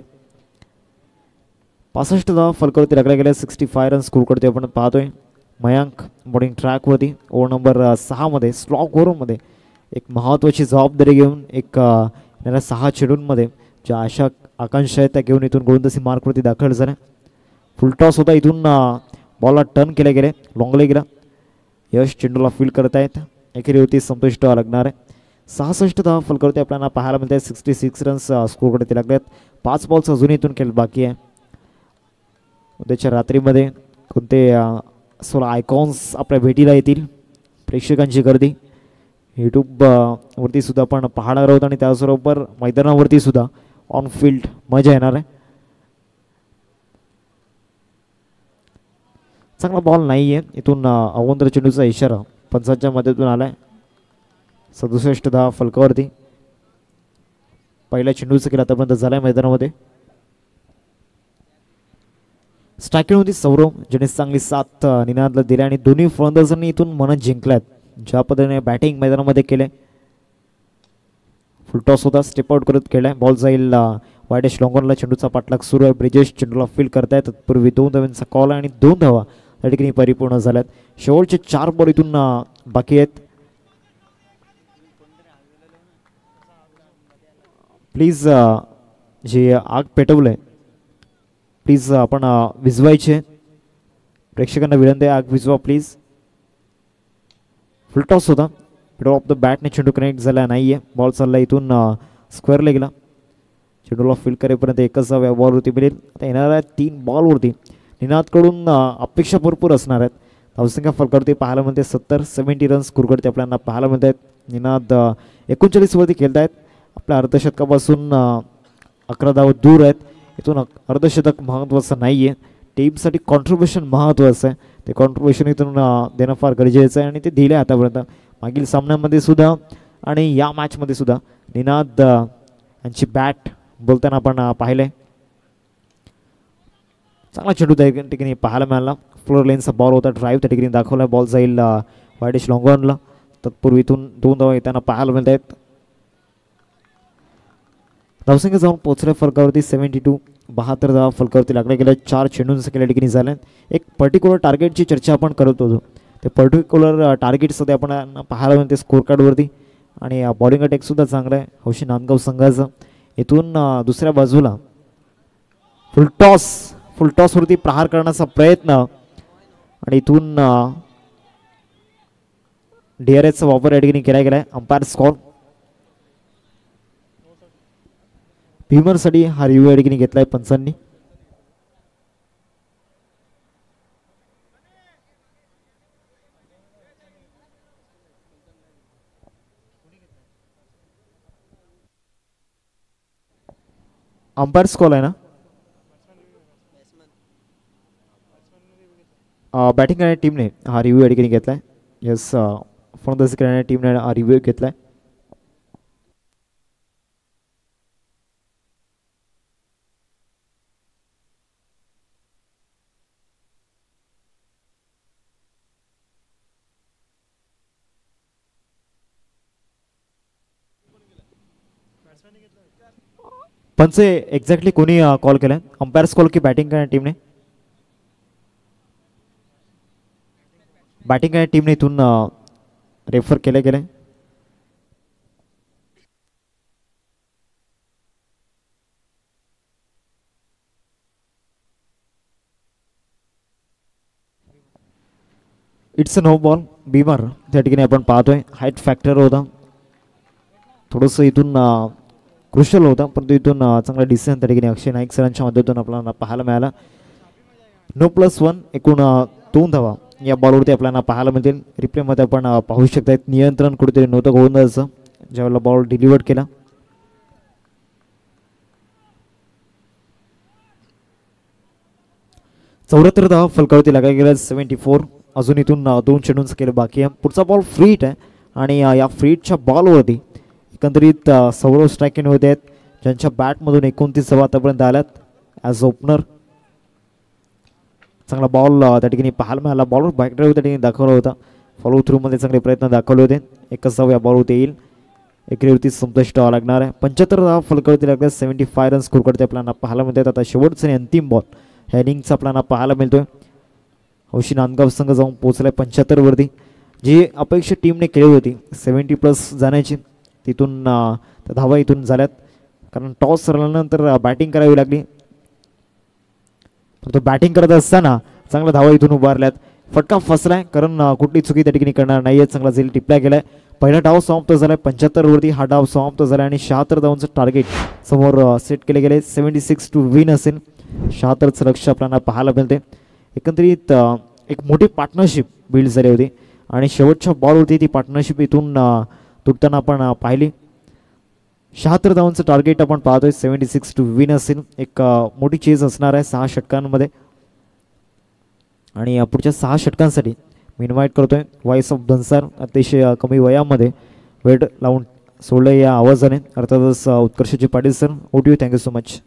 65 धावा फलकावरती लागल्या गेल्या. 65 रन स्कोरवरती आपण पाहतोय. मयांक बॉलिंग ट्रॅकवरती ओव्हर नंबर 6 मध्ये स्लॉग ओव्हरमध्ये एक महत्त्वाची जबाबदारी घेऊन एक 6 चेंडूंमध्ये ज्या आशा आकांक्षा आहेत त्या घेऊन इथून गोलंदाजी मार्कवरती दाखल झाल्या. फुलटॉस होता. इथून बॉलला टर्न केले गेले. लॉंग लेगला यश चेंडूला फील्ड करत आहेत. एकेरीवरती संतुष्ट लागणार आहे. 66 धावा फलकावरती आपल्याला पाहायला मिळत आहे. 66 रन्स स्कोरवरती लागले आहेत. 5 बॉल्स अजूनही इथून खेळ बाकी आहे. उद्याच्या रात्रीमध्ये कोणते 16 आयकॉन्स आपल्या भेटीला येतील. प्रेक्षकांची गर्दी यूट्यूब वरती सुद्धा आपण पाहणार आहोत आणि त्याचबरोबर मैदानावरती सुद्धा ऑन फील्ड मजा येणार आहे. चांगला बॉल नाही आहे. इथून अवंतर चेंडूचा इशारा पंचांच्या मध्यातून आलाय. 67 धावा फलकावरती पहिल्या चेंडूचा खेळ आतापर्यंत झालाय मैदानामध्ये. स्ट्रायकिंगमध्ये सौरव ज्याने चांगली साथ निनादला दिली आणि दोन्ही फलंदाजांनी इथून मन जिंकल्यात. ज्या पद्धतीने बॅटिंग मैदानामध्ये केले. फुलटॉस होता. स्टेप आउट करत केलाय. बॉल जाईल वायडेश लॉंगॉनला. चेंडूचा पाठलाग सुरू आहे. ब्रिजेश चेंडूला फील्ड करतायत. तत्पूर्वी 2 धावांचा कॉल आहे आणि 2 धावा या ठिकाणी परिपूर्ण झाल्यात. शेवटचे 4 बॉल इथून बाकी आहेत. प्लीज जे आग पेटवलंय प्लीज आपण विझवायचे. प्रेक्षकांना विनंती आहे आग विझवा प्लीज. फुलटॉस होता. मिडल ऑफ द बॅटने चेंडू कनेक्ट झाला नाही आहे. बॉल चालला इथून स्क्वेअरला गेला. चेंडूला फील्ड करेपर्यंत एकच धाव या बॉलवरती मिळेल. आता येणाऱ्या 3 बॉलवरती निनादकडून अपेक्षा भरपूर असणार आहेत. धावसंख्या फलकावरती पाहायला मिळते 70 रन्स स्कोरवरती आपल्याला पाहायला मिळत आहेत. निनाद 39 वरती खेळत आहेत. आपल्या अर्धशतकापासून 11 धाव दूर आहेत. इथून अर्धशतक महत्त्वाचं नाही आहे. टीमसाठी कॉन्ट्रीब्युशन महत्त्वाचं आहे. ते कॉन्ट्रीब्युशन इथून देणं फार गरजेचं आहे आणि ते दिलं आहे आतापर्यंत. मागील सामन्यामध्ये सुद्धा आणि या मॅचमध्ये सुद्धा निनाद यांची बॅट बोलताना आपण पाहिले. चांगला चेंडू त्या ठिकाणी पाहायला मिळाला. फ्लोर लेनचा बॉल होता. ड्राईव्ह त्या ठिकाणी दाखवला. बॉल जाईल वायडेश लॉंगॉनला. तत्पूर्वी इथून 2 धावा येताना पाहायला मिळत आहेत. धावसंख्या जाऊन पोहोचल्या फलकावरती 72. 72 धावा फलकावरती लागल्या गेल्या. 4 चेंडूंचा केल्या ठिकाणी झाल्या. एक पर्टिक्युलर टार्गेटची चर्चा आपण करत होतो. ते पर्टिक्युलर टार्गेट सध्या आपण पाहायला मिळते स्कोर कार्डवरती आणि बॉलिंग अटॅक सुद्धा चांगला आहे हौशी नांदगाव संघाचं. इथून दुसऱ्या बाजूला फुलटॉसवरती प्रहार करण्याचा प्रयत्न आणि इथून DRSचा वापर या ठिकाणी केला गेलाय. अंपायर स्कॉर भीमरसाठी हा रिव्ह्यू या ठिकाणी घेतलाय पंचांनी. अंपायर्स कॉल आहे ना. बॅटिंग करणाऱ्या टीमने हा रिव्ह्यू या ठिकाणी घेतलाय. यस फलंदाजी करणाऱ्या टीमने हा रिव्ह्यू घेतलाय. पंच एक्झॅक्टली कोणी कॉल केलाय? अंपायर्स कॉल की बॅटिंग करणाऱ्या टीमने? बॅटिंग करणाऱ्या टीमने इथून रेफर केले गेले. It's a no ball. Beamer त्या ठिकाणी आपण पाहतोय हाईट फॅक्टर होता, थोडंसं इथून क्रुशल होता, परंतु इथून चांगला डिसिजन त्या ठिकाणी अक्षय नाईक सरांच्या मदतीतून आपल्याला पाहायला मिळाला. 9+1 एकूण 2 धावा या बॉलवरती आपल्याला पाहायला मिळतील. रिप्लेमध्ये आपण पाहू शकता नियंत्रण कुठेतरी नव्हतं गोलंदाजाचं ज्यावेळेला बॉल डिलिव्हर्ड केला. चौऱ्याहत्तर धावा फलकावरती लागायला गेल्या. 74. अजून इथून 2 चेंडूंचं केलं बाकी आहे. पुढचा बॉल फ्रीट आहे आणि या फ्रीटच्या बॉलवरती एकंदरीत सौरव स्ट्रायकिंग होते आहेत ज्यांच्या बॅटमधून 29 धावा आतापर्यंत आल्यात ॲज ओपनर. चांगला बॉल त्या ठिकाणी पाहायला मिळाला. बॉलवर बॅक ड्राईव्ह त्या ठिकाणी दाखवला होता. फॉलो थ्रूमध्ये चांगले प्रयत्न दाखवले होते. एकच धाव या बॉलवरती येईल. एकरीवरती संतुष्ट लागणार आहे. 75 धावा फलकावरती लागल्या. 75 रन स्कोर करते आपल्याला पाहायला मिळतात. आता शेवटचा आणि अंतिम बॉल ह्या इनिंगचा आपल्याला पाहायला मिळतोय. हौशी नांदगाव संघ जाऊन पोहोचलाय 75 वरती. जी अपेक्षा टीमने केली होती 70+ जाण्याची, तिथून त्या धावा इथून झाल्यात कारण टॉस झाल्यानंतर बॅटिंग करावी लागली. तो बॅटिंग करत असताना चांगला धावा इथून उभारल्यात. फटका फसलाय कारण कुठली चुकी त्या ठिकाणी करणार नाहीये. चांगला झेल टिपला गेलाय. पहिला डाव समाप्त झालाय 75 वरती. हा डाव समाप्त झाला आणि 76 धावांचं टार्गेट समोर सेट केले गेले. 76 टू विन असेल. 76चं लक्ष आपल्याला पाहायला मिळते. एकंदरीत एक मोठी पार्टनरशिप बिल्ड झाली होती आणि शेवटच्या बॉलवरती ती पार्टनरशिप इथून तुटताना आपण पाहिली. 76 धावांचं टार्गेट आपण पाहतोय. 76 टू विन असेल. एक मोठी चेज असणार आहे 6 षटकांमध्ये आणि पुढच्या 6 षटकांसाठी मी इन्व्हाइट करतोय व्हॉइस ऑफ दनसार. अतिशय कमी वयामध्ये वेळ लावून सोडलं या आवाजाने, अर्थातच उत्कर्षजी पाटील सर. ओट you. Thank you so much.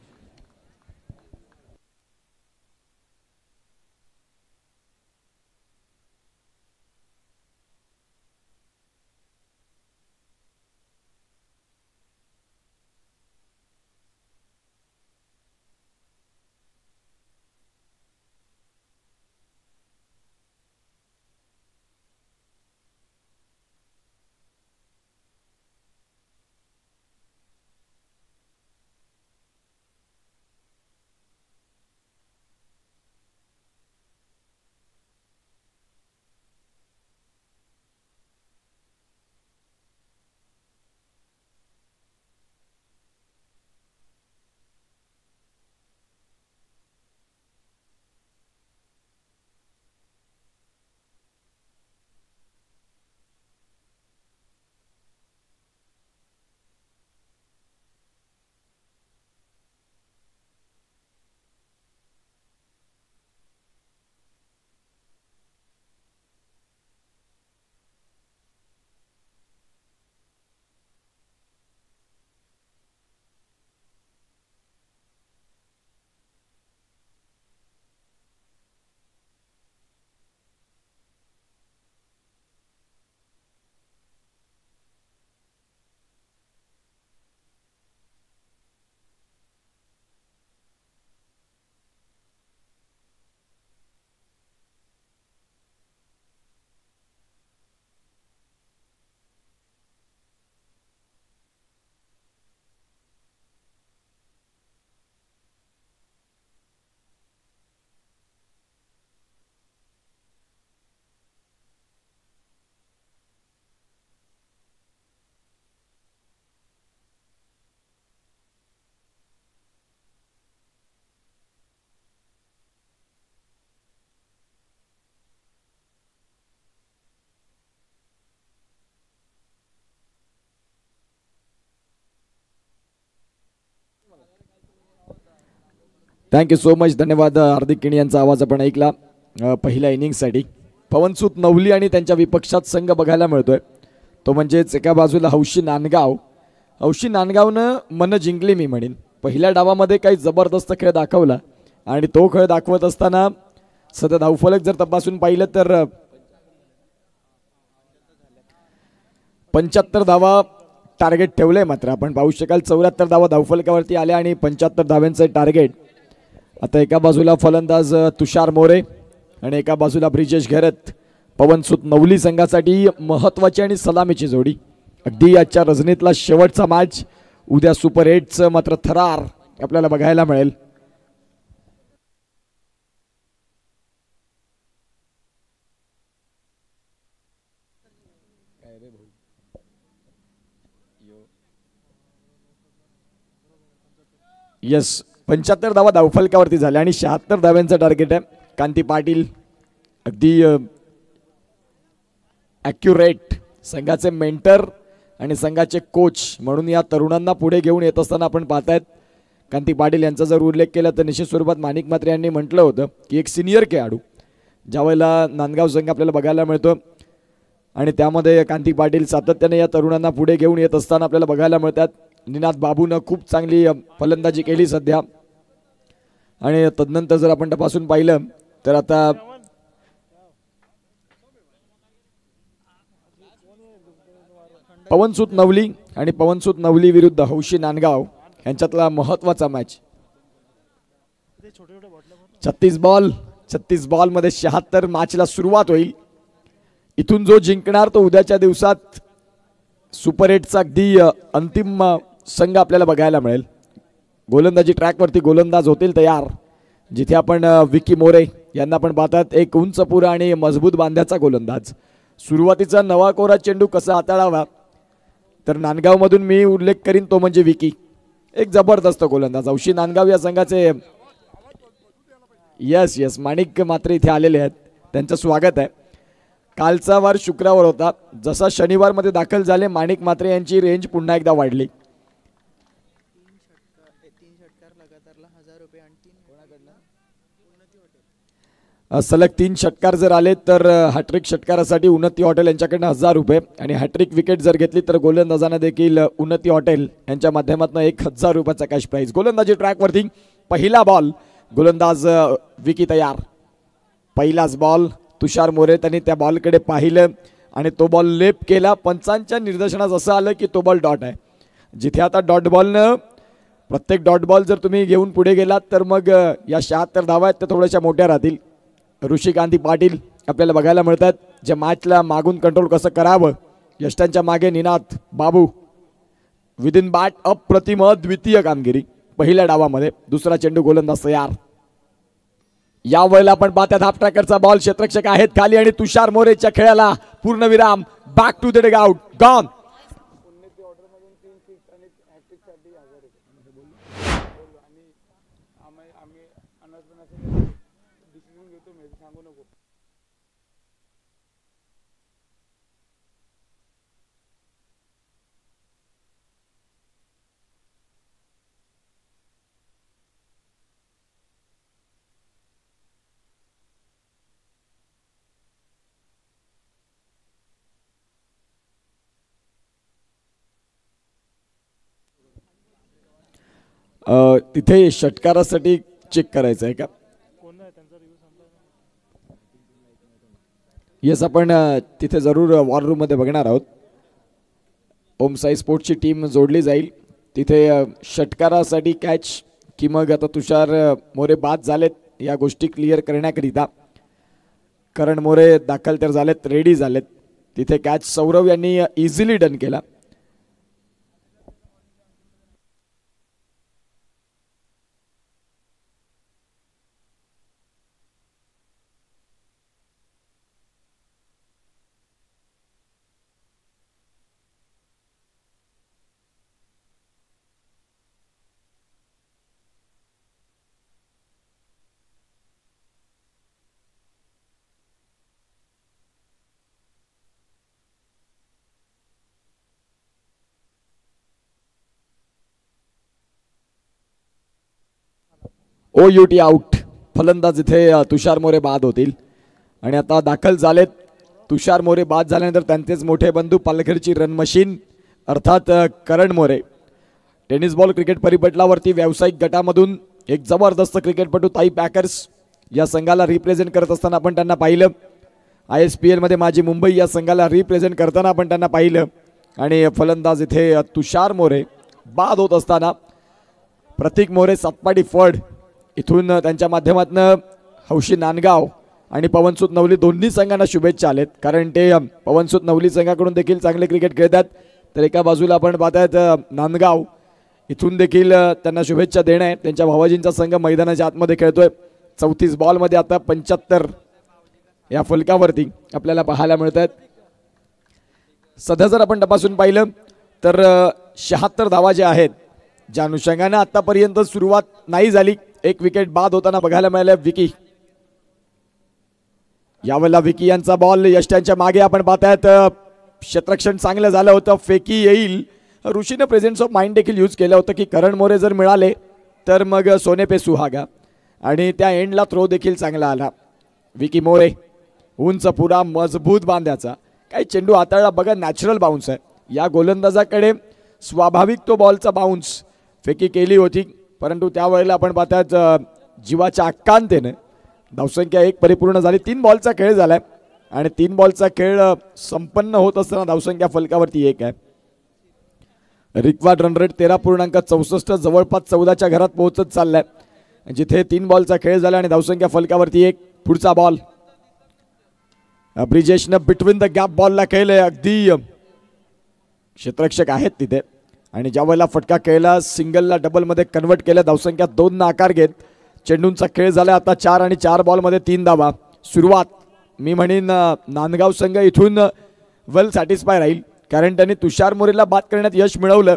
Thank you so much. धन्यवाद. हार्दिक किणी यांचा आवाज आपण ऐकला पहिल्या इनिंगसाठी. पवनसूत नवली आणि त्यांच्या विपक्षात संघ बघायला मिळतोय तो म्हणजेच एका बाजूला हौशी नांदगाव. हौशी नांदगावनं मन जिंकली मी म्हणेन. पहिल्या डावामध्ये काही जबरदस्त खेळ दाखवला आणि तो खेळ दाखवत असताना सतत धावफलक जर तपासून पाहिलं तर 75 धावा टार्गेट ठेवलंय मात्र आपण पाहू शकाल 74 धावा धावफलकावरती आल्या आणि 75 धाव्यांचं टार्गेट. आता एका बाजूला फलंदाज तुषार मोरे आणि एका बाजूला ब्रिजेश घरत. पवनसुत नवली संघासाठी महत्त्वाची आणि सलामीची जोडी. अगदी आजच्या रजनीतला शेवटचा मॅच. उद्या सुपर 8चं मात्र थरार आपल्याला बघायला मिळेल. यस 75 धावा धावफलकावरती झाल्या आणि 76 धाव्यांचं टार्गेट आहे. कांती पाटील अगदी ॲक्युरेट संघाचे मेंटर आणि संघाचे कोच म्हणून या तरुणांना पुढे घेऊन येत असताना आपण पाहतायत. कांती पाटील यांचा जर उल्लेख केला तर निश्चित स्वरूपात माणिक म्हात्रे यांनी म्हटलं होतं की एक सिनियर खेळाडू ज्यावेळेला नांदगाव संघ आपल्याला बघायला मिळतो आणि त्यामध्ये कांती पाटील सातत्याने या तरुणांना पुढे घेऊन येत असताना आपल्याला बघायला मिळतात. निनाद बाबूनं खूप चांगली फलंदाजी केली सध्या आणि तदनंतर जर आपण तपासून पाहिलं तर आता पवनसुत नवली आणि पवनसुत नवली विरुद्ध हौशी नांदगाव यांच्यातला महत्वाचा मॅच. 36 बॉल मध्ये 76 मॅचला सुरुवात होईल. इथून जो जिंकणार तो उद्याच्या दिवसात सुपर 8चा अगदी अंतिम संघ आपल्याला बघायला मिळेल. गोलंदाजी ट्रॅकवरती गोलंदाज होतील तयार, जिथे आपण विकी मोरे यांना पण पाहतात. एक उंचपुरा आणि मजबूत बांध्याचा गोलंदाज. सुरुवातीचा नवा कोरा चेंडू कसा हाताळावा तर नांदगावमधून मी उल्लेख करीन तो म्हणजे विकी. एक जबरदस्त गोलंदाज. हौशी नांदगाव या संघाचे यस माणिक म्हात्रे इथे आलेले आहेत, त्यांचं स्वागत आहे. कालचा वार शुक्रवार होता, जसा शनिवार मध्ये दाखल झाले माणिक म्हात्रे यांची रेंज पुन्हा एकदा वाढली. सलग 3 षटकार जर आले तर हॅट्रिक षटकारासाठी उन्नती हॉटेल यांच्याकडनं 1000 रुपये आणि हॅट्रिक विकेट जर घेतली तर गोलंदाजांना देखील उन्नती हॉटेल यांच्या माध्यमातून 1000 रुपयाचा कॅश प्राइज. गोलंदाजी ट्रॅकवरती पहिला बॉल, गोलंदाज विकी तयार. पहिलाच बॉल तुषार मोरे त्यांनी त्या बॉलकडे पाहिलं आणि तो बॉल लेप केला. पंचांच्या निर्देशनास असं आलं की तो बॉल डॉट आहे. जिथे आता डॉट बॉलनं प्रत्येक डॉट बॉल जर तुम्ही घेऊन पुढे गेलात तर मग या 76 धावा आहेत त्या थोड्याशा मोठ्या राहतील. ऋषिकांती पाटील आपल्याला बघायला मिळतात, जे मॅचला मागून कंट्रोल कसं करावं. यष्टांच्या मागे निनाद बाबू विदिन बॅट अप्रतिम द्वितीय कामगिरी पहिल्या डावामध्ये. दुसरा चेंडू गोलंदाज तयार. या वेळेला आपण पाहतात हाफ ट्रॅकरचा बॉल, क्षेत्ररक्षक आहेत खाली आणि तुषार मोरेच्या खेळाला पूर्णविराम. Back to the dugout, gone. तिथे षटकारासाठी चेक करायचं आहे का? येस, आपण तिथे जरूर वॉर रूम मध्ये बघणार आहोत. ओम साई स्पोर्ट्सची टीम जोडली जाईल तिथे षटकारासाठी कॅच की मग आता तुषार मोरे बाद झालेत या गोष्टी क्लिअर करण्याकरिता करण मोरे दाखल तर झालेत, रेडी झालेत. तिथे कॅच सौरव यांनी इझिली डन केला. OUT out. फलंदाज इथे तुषार मोरे बाद होतील आणि आता दाखल झालेत. तुषार मोरे बाद झाल्यानंतर त्यांचेच मोठे बंधू पालघरची रन मशीन अर्थात करण मोरे. टेनिस बॉल क्रिकेट परिपटलावरती व्यावसायिक गटामधून एक जबरदस्त क्रिकेटपटू ताई पॅकर्स या संघाला रिप्रेझेंट करत असताना आपण त्यांना पाहिलं. ISPL मध्ये माझी मुंबई या संघाला रिप्रेझेंट करताना आपण त्यांना पाहिलं. आणि फलंदाज इथे तुषार मोरे. बाद होत असताना प्रतीक मोरे सातपाडी फड इथून त्यांच्या माध्यमातून हौशी नांदगाव आणि पवनसुत नवली दोन्ही संघांना शुभेच्छा आलेत, कारण ते पवनसुत नवली संघाकडून देखील चांगले क्रिकेट खेळतात. तर एका बाजूला आपण पाहतायत नांदगाव इथून देखील त्यांना शुभेच्छा देणं आहे. त्यांच्या भावाजींचा संघ मैदानाच्या आतमध्ये खेळतोय. 34 बॉलमध्ये आता 75 या फलकावरती आपल्याला पाहायला मिळत आहेत. सध्या जर आपण तपासून पाहिलं तर 76 धावा ज्या आहेत, ज्या अनुषंगाने आतापर्यंत सुरुवात नाही झाली. एक विकेट बाद होताना बघायला मिळाल्या विकी. यावेळेला विकी यांचा बॉल यष्ट्यांच्या मागे आपण पाहतायत. क्षेत्ररक्षण चांगलं झालं होतं. फेकी येईल. ऋषीने प्रेझेन्स ऑफ माइंड देखील यूज केलं होतं की करण मोरे जर मिळाले तर मग सोने पे सुहागा, आणि त्या एंडला थ्रो देखील चांगला आला. विकी मोरे उंच पुरा मजबूत बांध्याचा. काही चेंडू हाताळला बघा, नॅचरल बाउन्स आहे. या गोलंदाजाकडे स्वाभाविक तो बॉलचा बाउन्स फेकी केली होती, परंतु त्यावेळेला आपण पाहतात जीवाच्या आकांतेने धावसंख्या 1 परिपूर्ण झाली. 3 बॉलचा खेळ झालाय आणि 3 बॉलचा खेळ संपन्न होत असताना धावसंख्या फलकावरती 1 आहे. रिक्वायर्ड रन रेट 13.64, जवळपास 14च्या घरात पोहोचत चाललाय, जिथे 3 बॉलचा खेळ झाला आणि धावसंख्या फलकावरती 1. पुढचा बॉल ब्रिजेशनं बिटवीन द गॅप बॉलला खेळले. अगदी क्षेत्ररक्षक आहेत तिथे, आणि ज्या वेळेला फटका खेळला सिंगलला डबलमध्ये कन्वर्ट केलं. धावसंख्या 2 आकार घेत चेंडूंचा खेळ झाला आता 4 आणि 4 बॉलमध्ये 3 धावा. सुरुवात मी म्हणेन नांदगाव संघ इथून वेल सॅटिस्फाय राहील, कारण त्यांनी तुषार मोरेला बाद करण्यात यश मिळवलं.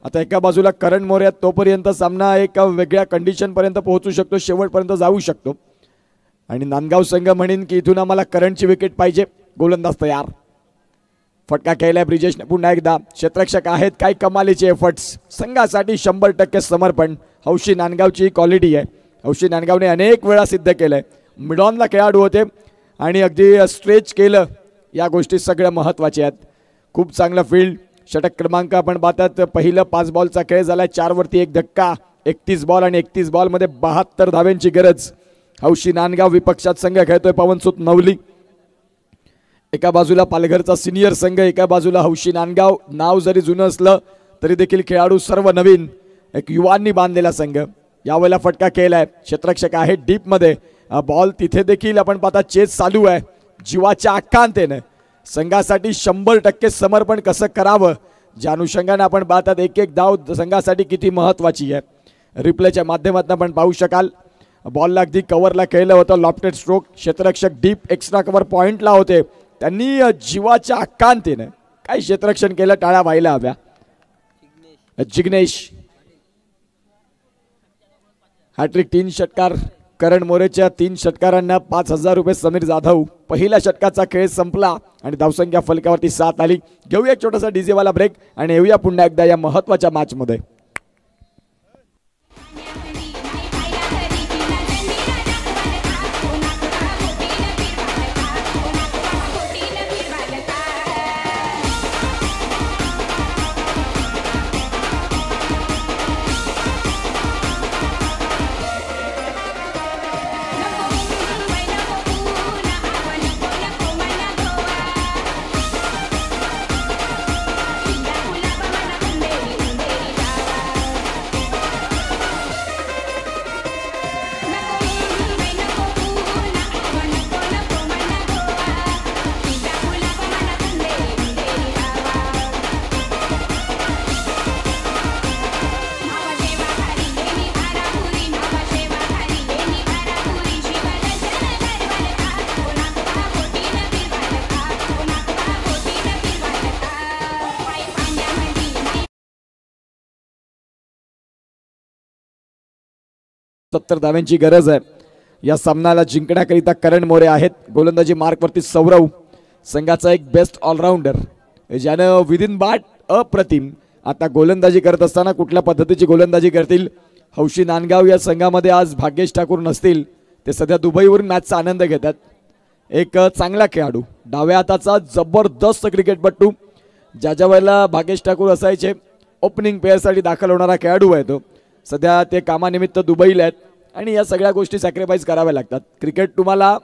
आता एका बाजूला करण मोरे, तोपर्यंत सामना एका वेगळ्या कंडिशनपर्यंत पोहोचू शकतो, शेवटपर्यंत जाऊ शकतो. आणि नांदगाव संघ म्हणेन की इथून आम्हाला करंटची विकेट पाहिजे. गोलंदाज तयार. फटका खेळलाय ब्रिजेशने पुन्हा एकदा. क्षेत्ररक्षक आहेत. काय कमालीचे एफर्ट्स. संघासाठी 100% समर्पण. हौशी नांदगावची क्वालिटी आहे. हौशी नांदगावने अनेक वेळा सिद्ध केलंय. मिडॉनला खेळाडू होते आणि अगदी स्ट्रेच केलं. या गोष्टी सगळ्या महत्त्वाच्या आहेत. खूप चांगलं फील्ड. षटक क्रमांक आपण पाहतात. पहिलं 5 बॉलचा खेळ झालाय. 4 वरती 1 धक्का. 31 बॉल आणि 31 बॉलमध्ये 72 धाव्यांची गरज. हौशी नांदगाव विपक्षात संघ खेळतोय पवनसुत नवली. एका बाजूला पालघरचा सिनियर संघ, एका बाजूला हौशी नांदगाव. नाव जरी जुनं असलं तरी देखील खेळाडू सर्व नवीन, एक युवांनी बांधलेला संघ. यावेळेला फटका केलाय. क्षेत्ररक्षक आहे डीपमध्ये. बॉल तिथे देखील आपण पाहता चेस चालू आहे. जीवाच्या आकांतेने संघासाठी 100% समर्पण कसं करावं, ज्या अनुषंगाने आपण पाहतात एक एक धाव संघासाठी किती महत्त्वाची आहे. रिप्लेच्या माध्यमातून आपण पाहू शकाल. बॉलला अगदी कव्हरला खेळलं होतं. Lofted stroke. क्षेत्ररक्षक डीप एक्स्ट्रा कव्हर पॉईंटला होते. त्यांनी जीवाच्या आकांतेने काय क्षेत्ररक्षण केलं, टाळ्या व्हायला हव्या. जिग्नेश हॅट्रिक. 3 षटकार करण मोरेच्या. 3 षटकारांना 5,000 रुपये समीर जाधव. पहिल्या षटकाचा खेळ संपला आणि धावसंख्या फलकावरती 7 आली. घेऊया एक छोटासा डीजेवाला ब्रेक आणि येऊया पुन्हा एकदा या महत्त्वाच्या मॅचमध्ये. धाव्यांची गरज आहे. या सामन्याला जिंकण्याकरिता करण मोरे आहेत. गोलंदाजी मार्कवरती सौरव. संघाचा एक बेस्ट ऑलराऊंडर, ज्यानं विदिन बाट अप्रतिम. आता गोलंदाजी करत असताना कुठल्या पद्धतीची गोलंदाजी करतील. हौशी नांदगाव या संघामध्ये आज भाग्येश ठाकूर नसतील. ते सध्या दुबईवरून मॅचचा आनंद घेतात. एक चांगला खेळाडू, डाव्या हाताचा जबरदस्त क्रिकेटपटू. ज्या वेळेला भाग्येश ठाकूर असायचे ओपनिंग पेअरसाठी दाखल होणारा खेळाडू आहे तो. सध्या ते कामानिमित्त दुबईला आहेत आणि या सगळ्या गोष्टी सॅक्रिफाईस कराव्या लागतात. क्रिकेट तुम्हाला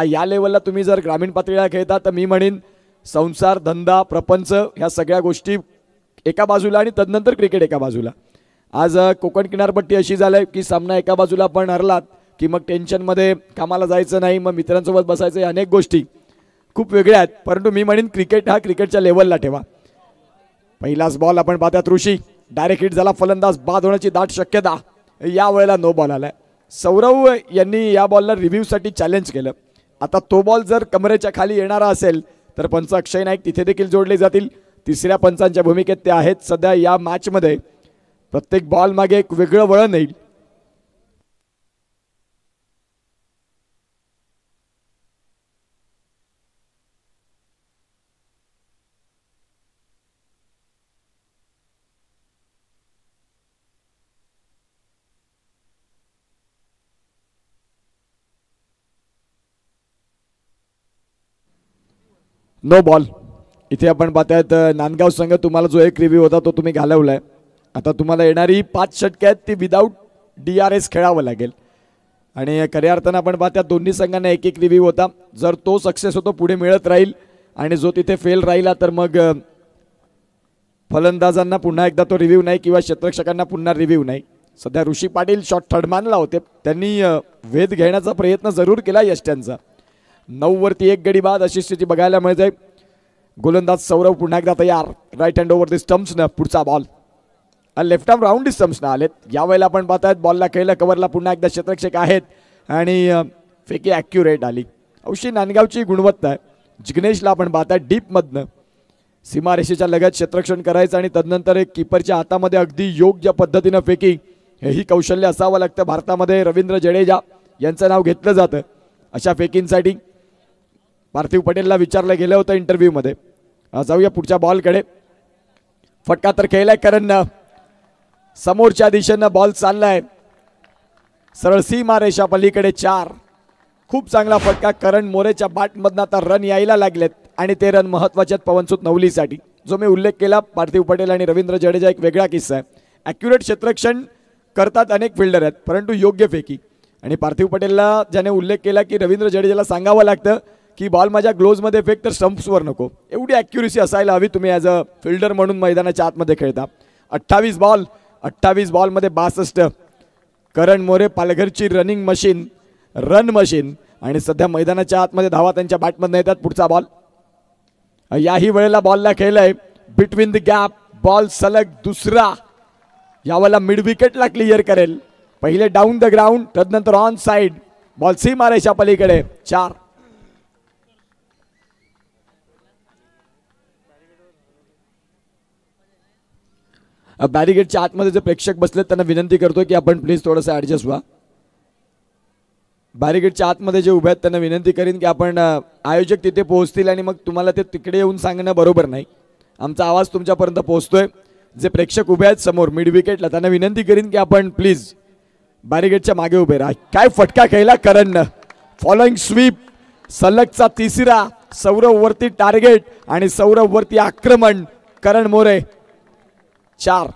या लेवलला तुम्ही जर ग्रामीण पातळीला खेळता तर मी म्हणेन संसार, धंदा, प्रपंच ह्या सगळ्या गोष्टी एका बाजूला आणि तदनंतर क्रिकेट एका बाजूला. आज कोकण किनारपट्टी अशी झाली की सामना एका बाजूला पण हरलात की मग टेन्शनमध्ये कामाला जायचं नाही, मग मित्रांसोबत बसायचं, अनेक गोष्टी खूप वेगळ्या आहेत. परंतु मी म्हणेन क्रिकेट हा क्रिकेटच्या लेवलला ठेवा. पहिलाच बॉल आपण पाहतात, ऋषी डायरेक्ट हिट झाला, फलंदाज बाद होण्याची दाट शक्यता. या वेळेला नो बॉल आलाय. सौरव यांनी या बॉलला रिव्ह्यूसाठी चॅलेंज केलं. आता तो बॉल जर कमरेच्या खाली येणारा असेल तर पंच अक्षय नाईक तिथे देखील जोडले जातील. तिसऱ्या पंचांच्या भूमिकेत ते आहेत सध्या या मॅचमध्ये. प्रत्येक बॉल मागे एक वेगळं वळण येईल. No ball. इथे आपण पाहतायत नांदगाव संघ, तुम्हाला जो एक रिव्ह्यू होता तो तुम्ही घालवलाय. आता तुम्हाला येणारी 5 षटके आहेत ती विदाऊट DRS खेळावं लागेल. आणि खऱ्या अर्थानं आपण पाहतात दोन्ही संघांना एक एक रिव्ह्यू होता. जर तो सक्सेस होतो पुढे मिळत राहील आणि जो तिथे फेल राहिला तर मग फलंदाजांना पुन्हा एकदा तो रिव्ह्यू नाही किंवा क्षेत्ररक्षकांना पुन्हा रिव्ह्यू नाही. सध्या ऋषी पाटील शॉट थर्डमॅनला होते, त्यांनी वेध घेण्याचा प्रयत्न जरूर केला यष्ट्यांचा. 9 वरती 1 गडी बाद अशी स्थिती बघायला मिळते. गोलंदाज सौरव पुन्हा एकदा तयार. राईट हँड ओव्हर द स्टम्प्सनं पुढचा बॉल. लेफ्ट आर्म राऊंड स्टम्प्सनं आलेत. यावेळेला आपण पाहतायत बॉलला खेळलं, कव्हरला पुन्हा एकदा क्षेत्ररक्षक आहेत आणि फेकी ॲक्युरेट आली. अवशी नांदगावची गुणवत्ता आहे. जिग्नेशला आपण पाहताय डीपमधनं सीमारेषेच्या लगत क्षेत्ररक्षण करायचं आणि तदनंतर एक कीपरच्या हातामध्ये अगदी योग्य पद्धतीनं फेकी, हेही कौशल्य असावं लागतं. भारतामध्ये रवींद्र जडेजा यांचं नाव घेतलं जातं अशा फेकींसाठी. पार्थिव पटेलला विचारलं गेलं होतं इंटरव्ह्यूमध्ये. जाऊया पुढच्या बॉलकडे. फटका तर खेळलाय करणनं, समोरच्या दिशेनं बॉल चाललाय सरळ सीमा रेषा पलीकडे 4. खूप चांगला फटका करण मोरेच्या बॅटमधनं. आता रन यायला लागलेत आणि ते रन महत्त्वाचे आहेत पवनसूत नवलीसाठी. जो मी उल्लेख केला पार्थिव पटेल आणि रवींद्र जडेजा एक वेगळा किस्सा आहे. ॲक्युरेट क्षेत्ररक्षण करतात अनेक फिल्डर आहेत परंतु योग्य फेकी. आणि पार्थिव पटेलला ज्याने उल्लेख केला की रवींद्र जडेजाला सांगावं लागतं की बॉल माझ्या ग्लोव्जमध्ये फेक तर स्टम्प्सवर नको. एवढी ॲक्युरेसी असायला हवी तुम्ही ॲज अ फिल्डर म्हणून मैदानाच्या आतमध्ये खेळता. 28 बॉलमध्ये 62. करण मोरे पालघरची रनिंग मशीन, रन मशीन. आणि सध्या मैदानाच्या आतमध्ये धावा त्यांच्या बॅटमधून येतात. पुढचा बॉल. याही वेळेला बॉलला खेळलाय बिटवीन द गॅप. बॉल सलग दुसरा. यावेळेला मिड विकेटला क्लिअर करेल. पहिले डाऊन द ग्राउंड, तदनंतर ऑन साइड. बॉल सीमा रेषा पलीकडे 4. बॅरिगेटच्या आतमध्ये जे प्रेक्षक बसलेत त्यांना विनंती करतो की आपण प्लीज थोडंसं ॲडजस्ट व्हा. बॅरिगेटच्या आतमध्ये जे उभे आहेत त्यांना विनंती करीन की आपण आयोजक तिथे पोहोचतील आणि मग तुम्हाला ते तिकडे येऊन सांगणं बरोबर नाही. आमचा आवाज तुमच्यापर्यंत पोहोचतोय. जे प्रेक्षक उभे आहेत समोर मिड विकेटला त्यांना विनंती करीन की आपण प्लीज बॅरिगेटच्या मागे उभे राहा. काय फटका खेळला करणनं. फॉलोइंग स्वीप, सलगचा 3रा. सौरव वरती टार्गेट आणि सौरव वरती आक्रमण. करण मोरे 4.